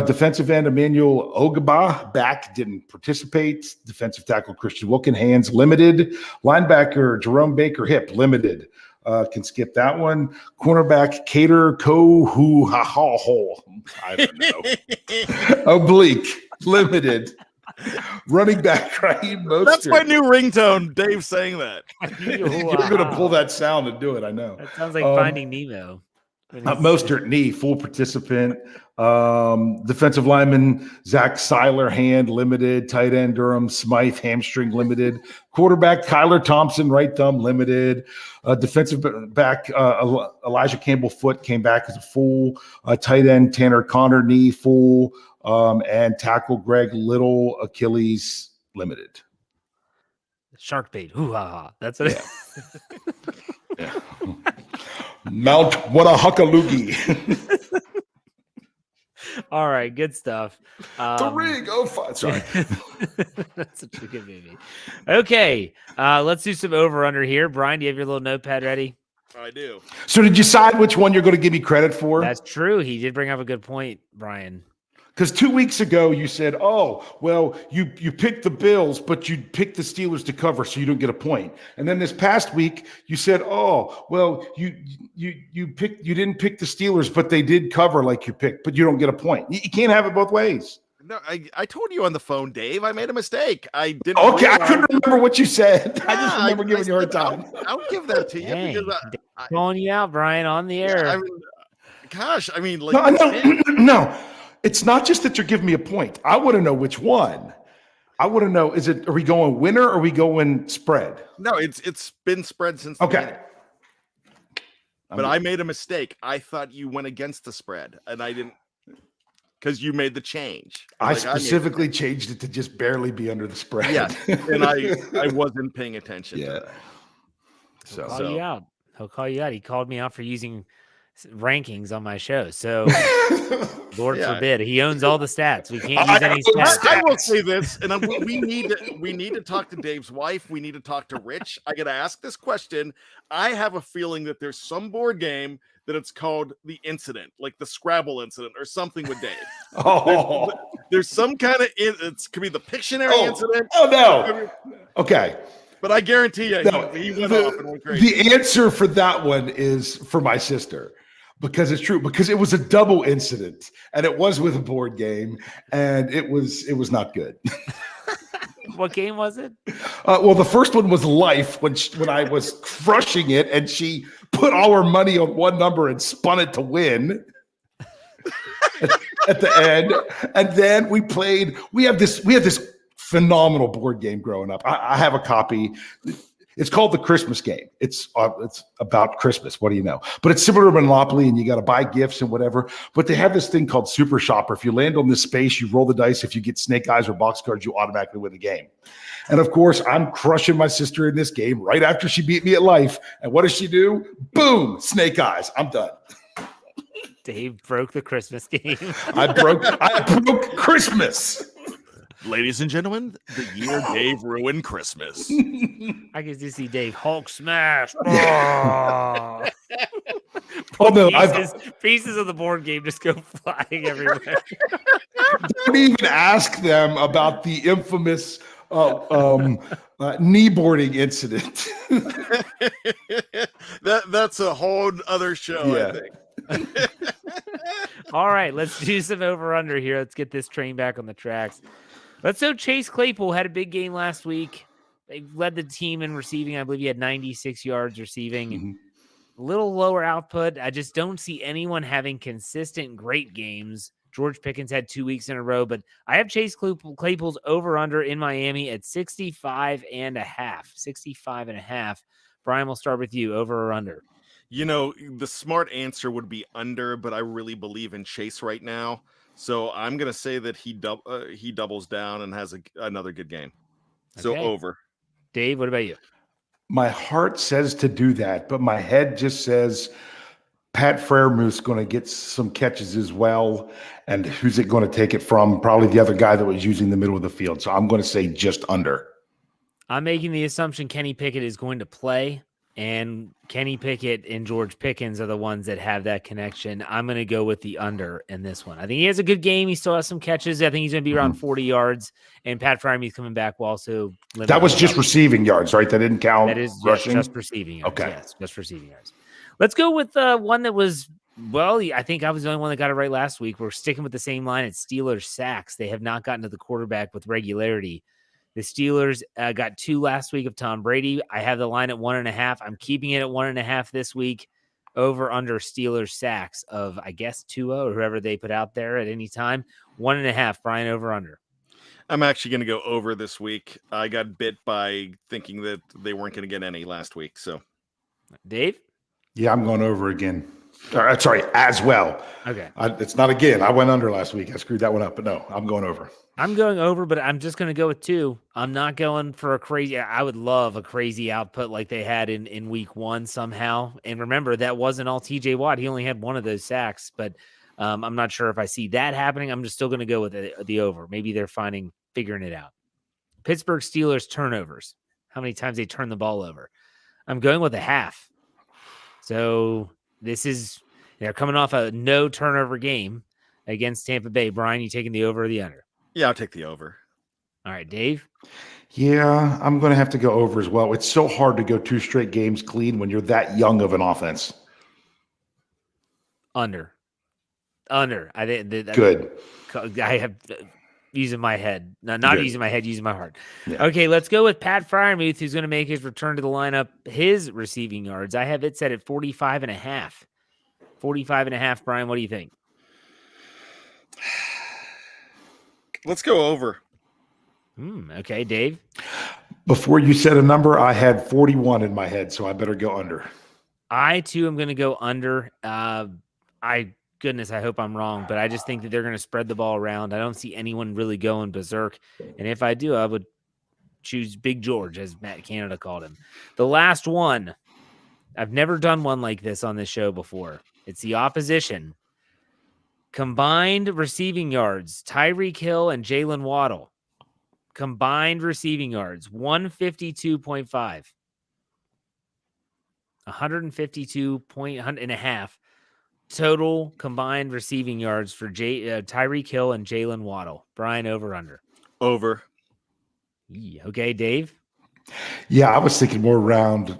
Defensive end Emmanuel Ogba back, didn't participate. Defensive tackle Christian Wilkenhands limited. Linebacker Jerome Baker hip limited. Can skip that one. Cornerback Cater Kohu I don't know. Oblique limited. Running back Raheem Mostert. That's my new ringtone. Dave saying that. You're going to pull that sound and do it. I know. That sounds like Finding Nemo. Mostert knee, full participant. Defensive lineman Zach Seiler hand limited. Tight end Durham Smythe hamstring limited. Quarterback Kyler Thompson right thumb limited. Defensive back Elijah Campbell foot came back as a full. Tight end Tanner Connor knee full. And tackle Greg Little Achilles limited. Shark bait. That's it. Yeah. Mount what a huckaloogie. All right, good stuff. The ring. Oh, fine. Sorry. That's such a good movie. Okay, let's do some over-under here. Brian, do you have your little notepad ready? I do. So did you decide which one you're going to give me credit for? That's true. He did bring up a good point, Brian. Because 2 weeks ago you said, "Oh, well, you picked the Bills, but you picked the Steelers to cover, so you don't get a point." And then this past week you said, "Oh, well, you didn't pick the Steelers, but they did cover like you picked, but you don't get a point." You can't have it both ways. No, I told you on the phone, Dave. I made a mistake. I didn't. Okay, I couldn't remember what you said. I just remember giving you a hard time. I'll give that to you because I'm calling you out, Brian, on the air. No. It's not just that you're giving me a point. I want to know which one. I want to know, are we going winner or are we going spread? No, it's been spread since the beginning. But I made a mistake. I thought you went against the spread, and I didn't, because you made the change. I specifically changed it to just barely be under the spread. Yeah, and I wasn't paying attention to that. He'll call you out. He'll call you out. He called me out for using rankings on my show. So Lord forbid, he owns all the stats. We can't use any stats. I will say this, and we need to talk to Dave's wife. We need to talk to Rich. I got to ask this question. I have a feeling that there's some board game that it's called the incident, like the Scrabble incident or something with Dave. There's some kind of it could be the Pictionary incident. Oh no. Okay. But I guarantee you, he went off and went crazy. The answer for that one is for my sister. Because it's true, because it was a double incident and it was with a board game and it was not good. What game was it? Well, the first one was Life when I was crushing it and she put all her money on one number and spun it to win at the end. And then we have this phenomenal board game growing up. I have a copy. It's called the Christmas game. It's about Christmas. What do you know? But it's similar to Monopoly, and you got to buy gifts and whatever. But they have this thing called Super Shopper. If you land on this space, you roll the dice. If you get snake eyes or box cards, you automatically win the game. And of course, I'm crushing my sister in this game right after she beat me at Life. And what does she do? Boom, snake eyes. I'm done. Dave broke the Christmas game. I broke Christmas. Ladies and gentlemen, the year Dave ruined Christmas. I can just see Dave Hulk smash. Pieces of the board game just go flying everywhere. Don't even ask them about the infamous kneeboarding incident. That's a whole other show, I think. All right, let's do some over-under here. Let's get this train back on the tracks. Let's go. Chase Claypool had a big game last week. They led the team in receiving. I believe he had 96 yards receiving. little lower output. I just don't see anyone having consistent great games. George Pickens had 2 weeks in a row, but I have Chase Claypool's over-under in Miami at 65.5. 65.5. Bryan, we'll start with you. Over or under? You know, the smart answer would be under, but I really believe in Chase right now. So I'm going to say that he doubles down and has another good game. So Okay. over. Dave, what about you? My heart says to do that, but my head just says Pat Freiermuth's going to get some catches as well. And who's it going to take it from? Probably the other guy that was using the middle of the field. So I'm going to say just under. I'm making the assumption Kenny Pickett is going to play, and Kenny Pickett and George Pickens are the ones that have that connection. I'm going to go with the under in this one. I think he has a good game. He still has some catches. I think he's going to be around 40 yards, and Pat Freiermuth coming back will also limit. That was just receiving yards, right? That didn't count. That is rushing. Just receiving yards. Okay. Yes, just receiving yards. Let's go with one that was, well, I think I was the only one that got it right last week. We're sticking with the same line at Steelers sacks. They have not gotten to the quarterback with regularity. The Steelers got 2 last week of Tom Brady. I have the line at 1.5. I'm keeping it at 1.5 this week. Over under Steelers sacks of, I guess, 2-0 or whoever they put out there at any time. 1.5. Bryan, over under. I'm actually going to go over this week. I got bit by thinking that they weren't going to get any last week. So, Dave? Yeah, I'm going over again. Sorry, as well. Okay. It's not again. I went under last week. I screwed that one up, but no, I'm going over. I'm going over, but I'm just going to go with 2. I'm not going for a crazy. I would love a crazy output like they had in week 1 somehow. And remember, that wasn't all TJ Watt. He only had 1 of those sacks, but I'm not sure if I see that happening. I'm just still going to go with the over. Maybe they're figuring it out. Pittsburgh Steelers turnovers. How many times they turn the ball over? I'm going with a half. So they're coming off a no turnover game against Tampa Bay. Bryan, you taking the over or the under? yeah, I'll take the over. All right, Dave. Yeah, I'm going to have to go over as well. It's so hard to go 2 straight games clean when you're that young of an offense. Under. Good. I have using my head. No, not Good. using my head, using my heart. Yeah. Okay, let's go with Pat Freiermuth, who's going to make his return to the lineup. His receiving yards, I have it set at 45.5. 45.5. Bryan, what do you think? Let's go over. Okay, Dave. Before you said a number, I had 41 in my head, so I better go under. I, too, am going to go under. I hope I'm wrong, but I just think that they're going to spread the ball around. I don't see anyone really going berserk. And if I do, I would choose Big George, as Matt Canada called him. The last one, I've never done one like this on this show before. It's the opposition. Combined receiving yards, Tyreek Hill and Jalen Waddle. Combined receiving yards, 152.5. 152.5 total combined receiving yards for Tyreek Hill and Jalen Waddle. Bryan, over under? Over. Okay, Dave? Yeah, I was thinking more around,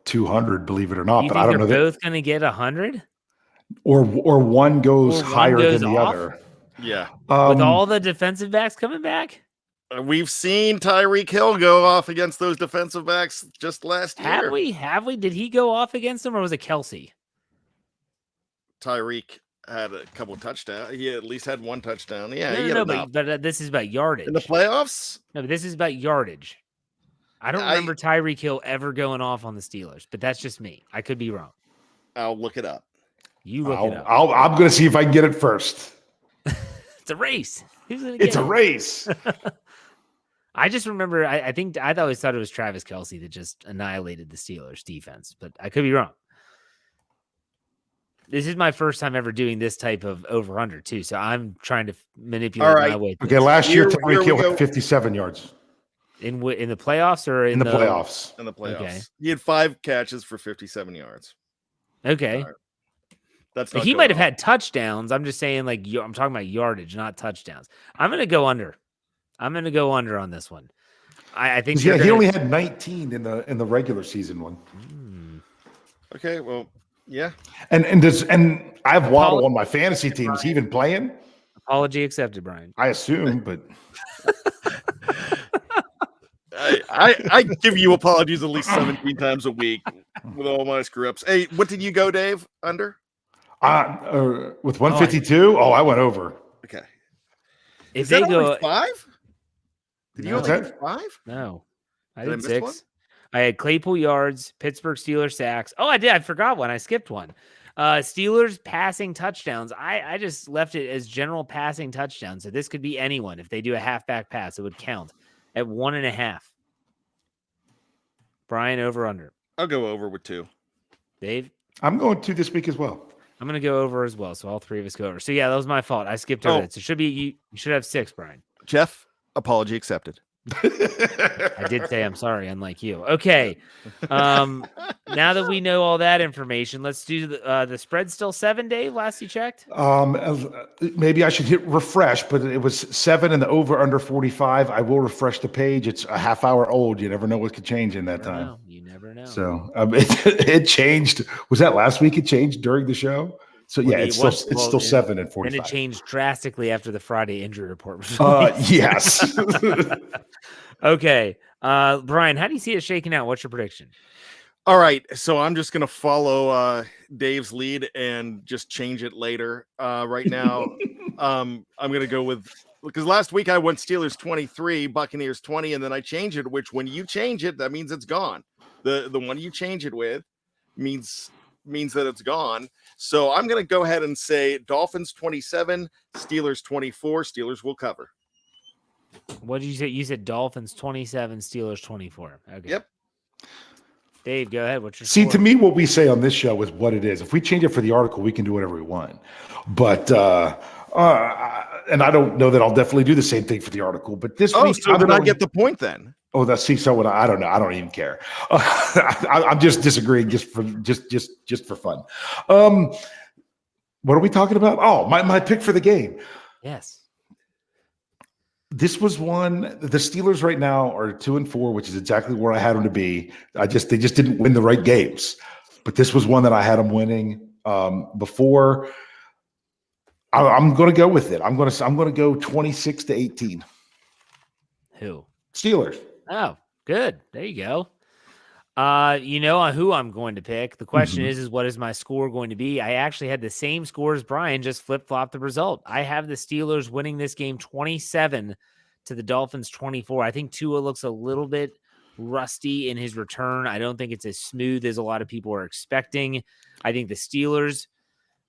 200, believe it or not. You But think I don't know they're that. both going to get 100? Or one goes Or one higher goes than the off? other. Yeah. With all the defensive backs coming back? We've seen Tyreek Hill go off against those defensive backs just last year. Have we? Did he go off against them, or was it Kelsey? Tyreek had a couple touchdowns. He at least had 1 touchdown. Yeah, No, but this is about yardage. in the playoffs. No, but this is about yardage. I don't remember Tyreek Hill ever going off on the Steelers, but that's just me. I could be wrong. I'll look it up. You look it up. I'm going to see if I can get it first. It's a race. Who's gonna get It's a it? race. I just remember, I always thought it was Travis Kelsey that just annihilated the Steelers defense, but I could be wrong. This is my first time ever doing this type of over-under, too, so I'm trying to manipulate my way through Okay, this. last year, Here Tyreek we Hill go. had 57 yards In the playoffs or in the playoffs. In the playoffs. Okay. He had 5 catches for 57 yards. Okay. All right. That's He not might have going had touchdowns. I'm just saying, I'm talking about yardage, not touchdowns. I'm going to go under. I'm going to go under on this one. I think Yeah, he only had 19 in the regular season one. Okay, well, yeah. And I have Waddle on my fantasy team. Is he even playing? Apology accepted, Bryan. I assume, but I give you apologies at least 17 times a week. with all my screw ups. Hey, what did you go, Dave? Under? With 152? I went over. Okay. If Is they that go only 5? Did you No. only get 5? No, I Did I did miss 6. one? I had Claypool yards, Pittsburgh Steelers sacks. Oh, I did. I forgot one. I skipped one. Steelers passing touchdowns. I just left it as general passing touchdowns. So this could be anyone. If they do a halfback pass, it would count at 1.5. Bryan, over under. I'll go over with 2. Dave? I'm going 2 this week as well. I'm going to go over as well. So all 3 of us go over. So yeah, that was my fault. I skipped over it. So it should be you should have 6, Bryan. Jeff, apology accepted. I did say I'm sorry, unlike you. Okay. Now that we know all that information, let's do the spread still 7, Dave, last you checked? Maybe I should hit refresh, but it was 7 and the over under 45. I will refresh the page. It's a half hour old. You never know what could change in that time. You never know. So it changed. Was that last week? It changed during the show. So yeah, it's still 7 and 45. And it changed drastically after the Friday injury report was yes. Okay. Bryan, how do you see it shaking out? What's your prediction? All right. So I'm just going to follow Dave's lead and just change it later. Right now, I'm going to go with, because last week I went Steelers 23, Buccaneers 20, and then I changed it, which when you change it, that means it's gone. The one you change it with means that it's gone. So I'm going to go ahead and say Dolphins 27, Steelers 24. Steelers will cover. What did you say? You said Dolphins 27, Steelers 24. Okay. Yep. Dave, go ahead. What's your See, score? to me, what we say on this show is what it is. If we change it for the article, we can do whatever we want. But and I don't know that I'll definitely do the same thing for the article. But this week, so then I get the point then. Oh, that's see. So what? I don't know. I don't even care. I'm just disagreeing just for fun. What are we talking about? Oh, my pick for the game. Yes. This was one. The Steelers right now are 2-4, which is exactly where I had them to be. They just didn't win the right games. But this was one that I had them winning before. I'm going to go with it. I'm going to go 26-18. Who? Steelers. Oh, good. There you go. You know who I'm going to pick. The question is what is my score going to be? I actually had the same score as Bryan, just flip-flop the result. I have the Steelers winning this game 27 to the Dolphins 24. I think Tua looks a little bit rusty in his return. I don't think it's as smooth as a lot of people are expecting. I think the Steelers,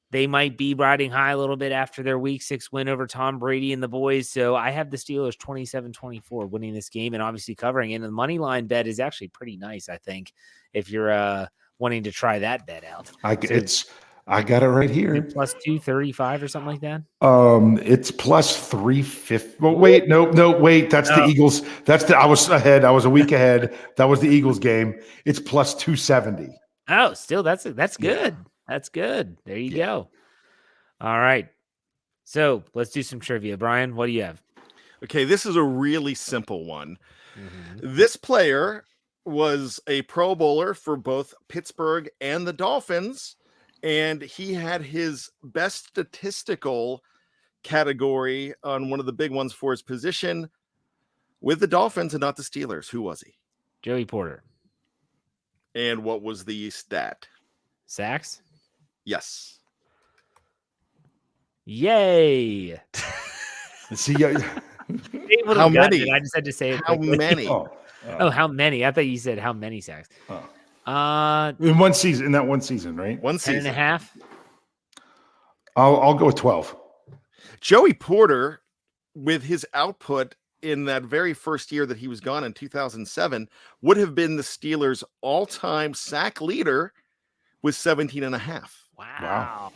they might be riding high a little bit after their week 6 win over Tom Brady and the boys. So I have the Steelers 27-24 winning this game and obviously covering. And the money line bet is actually pretty nice, I think, if you're wanting to try that bet out. I got it right here. Plus 235 or something like that. It's plus 350. Well, wait, wait. That's the Eagles. I was ahead. I was a week ahead. That was the Eagles game. It's plus 270. Oh, still that's good. Yeah. That's good. There you go. All right. So let's do some trivia. Bryan, what do you have? Okay, this is a really simple one. This player was a Pro Bowler for both Pittsburgh and the Dolphins, and he had his best statistical category on one of the big ones for his position with the Dolphins and not the Steelers. Who was he? Joey Porter. And what was the stat? Sacks? Yes. Yay. See, how many? I just had to say it. How many? How many? I thought you said how many sacks. In one season, in that one season, right? 1 season. 10 and a half. I'll go with 12. Joey Porter, with his output in that very first year that he was gone in 2007, would have been the Steelers' all-time sack leader with 17 and a half. Wow.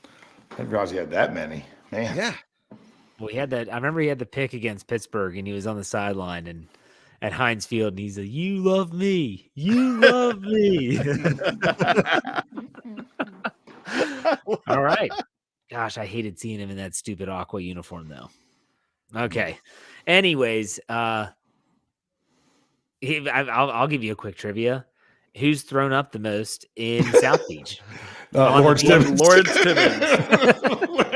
I didn't realize he had that many. Man. Yeah. Well, he had that. I remember he had the pick against Pittsburgh, and he was on the sideline and at Heinz Field, and he's like, "You love me. You love me." All right. Gosh, I hated seeing him in that stupid Aqua uniform, though. Okay. Anyways, I'll give you a quick trivia. Who's thrown up the most in South Beach? Lawrence Timmons. Lawrence Timmons.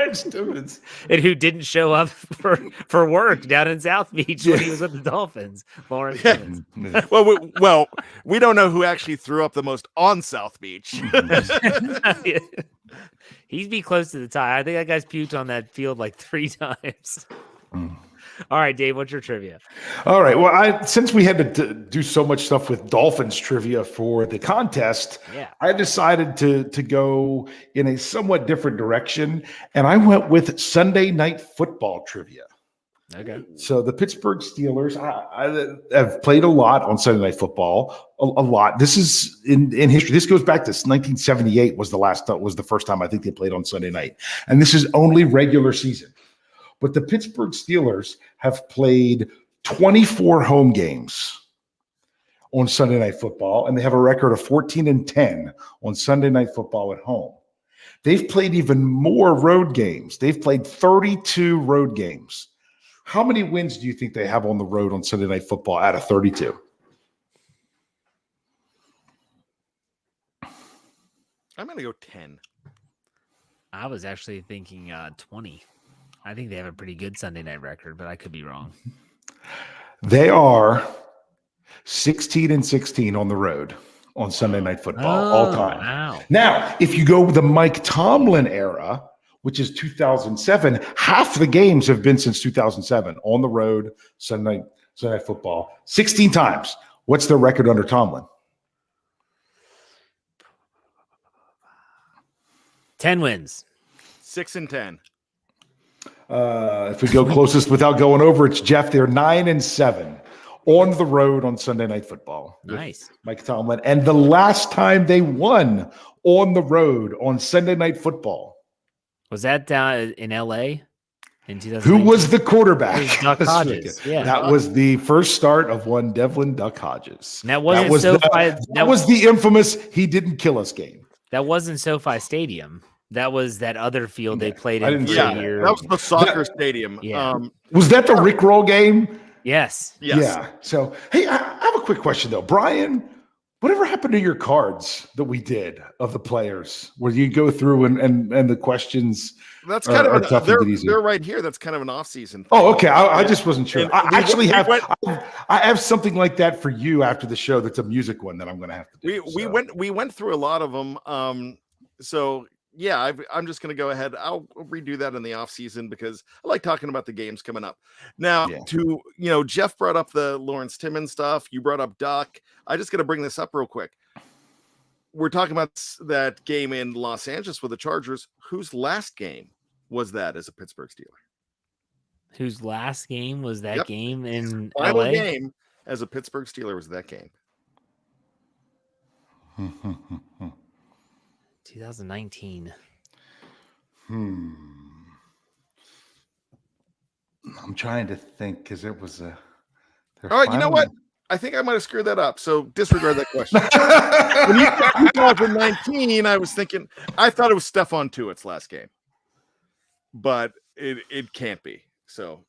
Lawrence Timmons. And who didn't show up for work down in South Beach when he was with the Dolphins. Lawrence Timmons. Well, we don't know who actually threw up the most on South Beach. He'd be close to the tie. I think that guy's puked on that field like 3 times. All right, Dave, what's your trivia? All right. Well, since we had to do so much stuff with Dolphins trivia for the contest, I decided to go in a somewhat different direction, and I went with Sunday Night Football trivia. Okay. So the Pittsburgh Steelers, I have played a lot on Sunday Night Football, a lot. This is in history. This goes back to 1978 was the first time I think they played on Sunday night, and this is only regular season. But the Pittsburgh Steelers have played 24 home games on Sunday Night Football, and they have a record of 14-10 on Sunday Night Football at home. They've played even more road games. They've played 32 road games. How many wins do you think they have on the road on Sunday Night Football out of 32? I'm going to go 10. I was actually thinking 20. I think they have a pretty good Sunday night record, but I could be wrong. They are 16-16 on the road on Sunday Night Football all time. Wow. Now, if you go with the Mike Tomlin era, which is 2007, half the games have been since 2007 on the road, Sunday Night Football, 16 times. What's the record under Tomlin? 10 wins. 6-10. If we go closest without going over, it's Jeff. They're 9-7 on the road on Sunday Night Football. Nice. Mike Tomlin. And the last time they won on the road on Sunday Night Football. Was that down in L.A. in 2000? Who was the quarterback? It was Duck Hodges. Yeah. That was the first start of one Devlin Duck Hodges. And that wasn't that was the infamous "he didn't kill us" game. That wasn't SoFi Stadium. That was that other field they played in for a year. That was the soccer stadium. Yeah. Was that the Rickroll game? Yes. Yeah. So, hey, I have a quick question, though. Bryan, whatever happened to your cards that we did of the players where you go through and the questions that's kind are of tough to get easy? They're right here. That's kind of an off-season thing. Oh, okay. I just wasn't sure. And I have something like that for you after the show that's a music one that I'm going to have to do. We went through a lot of them. So yeah, I'm just going to go ahead. I'll redo that in the off season because I like talking about the games coming up. Now, Jeff brought up the Lawrence Timmons stuff. You brought up Duck. I just got to bring this up real quick. We're talking about that game in Los Angeles with the Chargers. Whose last game was that as a Pittsburgh Steeler? Whose last game was that game in Final LA? game as a Pittsburgh Steeler was that game. 2019. I'm trying to think because it was a. All right, you know what? I think I might have screwed that up. So disregard that question. When you said 2019, I was thinking I thought it was Stephon Tuitt's last game, but it can't be. So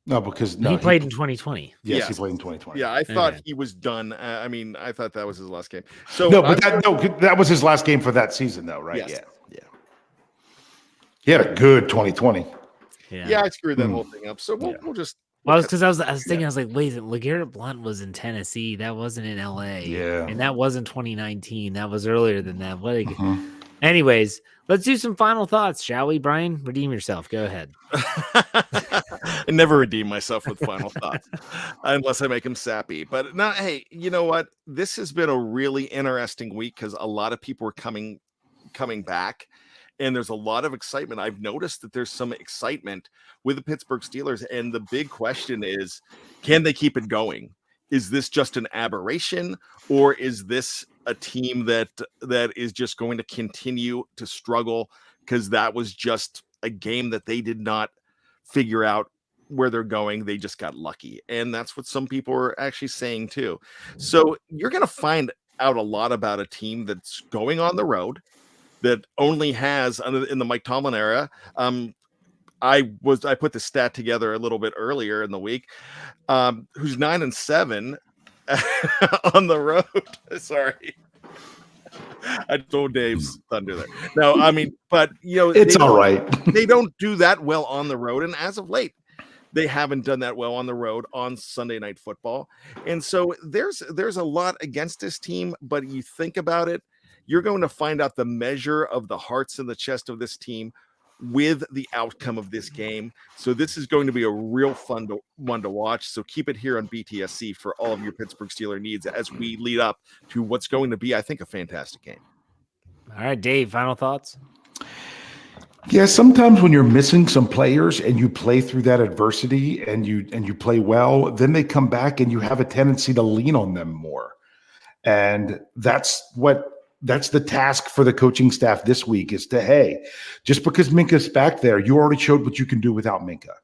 no, because he played in 2020. Yes, he played in 2020. Yeah, I thought he was done. I mean, I thought that was his last game. So that was his last game for that season, though, right? Yes. Yeah. He had a good 2020. Yeah, I screwed that whole thing up. So we'll just. Well, because I was thinking, I was like, wait, LeGarrette Blount was in Tennessee. That wasn't in LA. Yeah. And that wasn't 2019. That was earlier than that. Anyways, let's do some final thoughts, shall we, Bryan? Redeem yourself. Go ahead. I never redeem myself with final thoughts unless I make them sappy. But now, hey, you know what? This has been a really interesting week because a lot of people are coming back. And there's a lot of excitement. I've noticed that there's some excitement with the Pittsburgh Steelers. And the big question is, can they keep it going? Is this just an aberration? Or is this a team that is just going to continue to struggle because that was just a game that they did not figure out where they're going? They just got lucky. And that's what some people are actually saying too. So you're going to find out a lot about a team that's going on the road, that only has in the Mike Tomlin era. I put the stat together a little bit earlier in the week. Who's 9-7 on the road. Sorry. I told Dave's thunder there. No, I mean, but it's all right. They don't do that well on the road, and as of late, they haven't done that well on the road on Sunday Night Football. And so there's a lot against this team, but you think about it, you're going to find out the measure of the hearts in the chest of this team with the outcome of this game. So this is going to be a real fun one to watch. So keep it here on BTSC for all of your Pittsburgh Steelers needs as we lead up to what's going to be, I think, a fantastic game. All right, Dave, final thoughts? Yeah, sometimes when you're missing some players and you play through that adversity and you play well, then they come back and you have a tendency to lean on them more. And that's the task for the coaching staff this week is to, hey, just because Minka's back there, you already showed what you can do without Minka.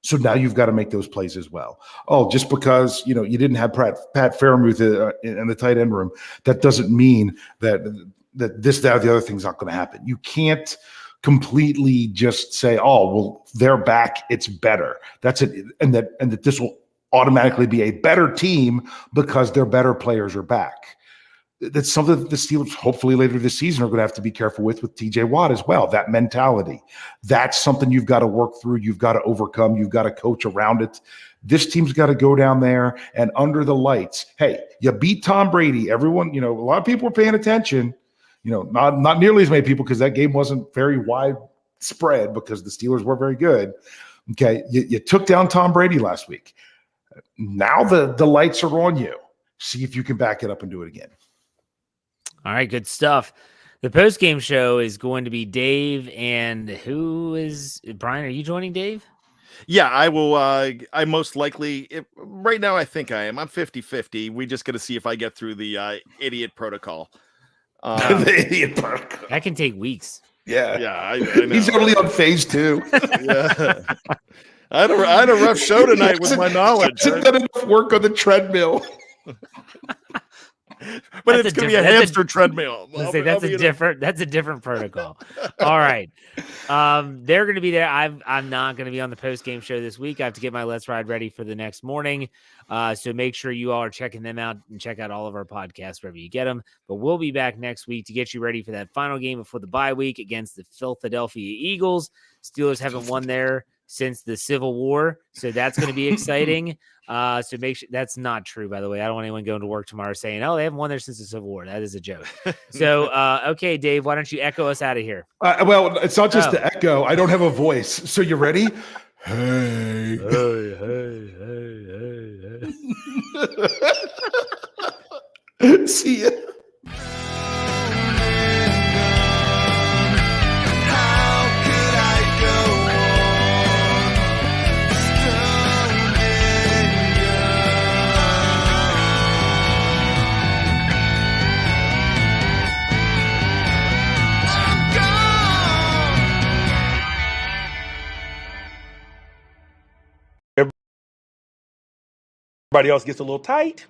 So now you've got to make those plays as well. Oh, just because you didn't have Pat Fairmouth in the tight end room, that doesn't mean that this, that, or the other thing's not going to happen. You can't completely just say, oh, well, they're back, it's better. That's it, and that this will automatically be a better team because their better players are back. That's something that the Steelers hopefully later this season are going to have to be careful with TJ Watt as well. That mentality, that's something you've got to work through. You've got to overcome. You've got to coach around it. This team's got to go down there and under the lights. Hey, you beat Tom Brady. Everyone, a lot of people were paying attention. Not nearly as many people because that game wasn't very widespread because the Steelers were very good. Okay, you took down Tom Brady last week. Now the lights are on you. See if you can back it up and do it again. All right, good stuff. The post-game show is going to be Dave, and who is Bryan? Are you joining Dave? Yeah, I will. I most likely, right now I think I am. I'm 50-50. We just got to see if I get through the idiot protocol. The idiot protocol. That can take weeks. Yeah. Yeah, I know. He's only on phase 2. Yeah. I had a rough show tonight with my knowledge. Hasn't done enough work on the treadmill. But it's going to be a hamster treadmill. That's a different protocol. All right. They're going to be there. I'm not going to be on the post-game show this week. I have to get my Let's Ride ready for the next morning. So make sure you all are checking them out and check out all of our podcasts wherever you get them. But we'll be back next week to get you ready for that final game before the bye week against the Philadelphia Eagles. Steelers haven't won there since the Civil War, so that's going to be exciting. So make sure that's not true, by the way. I don't want anyone going to work tomorrow saying, "Oh, they haven't won there since the Civil War." That is a joke. So, okay, Dave, why don't you echo us out of here? Well, it's not just the echo. I don't have a voice. So you ready? Hey, hey, hey, hey, hey. See ya. Everybody else gets a little tight.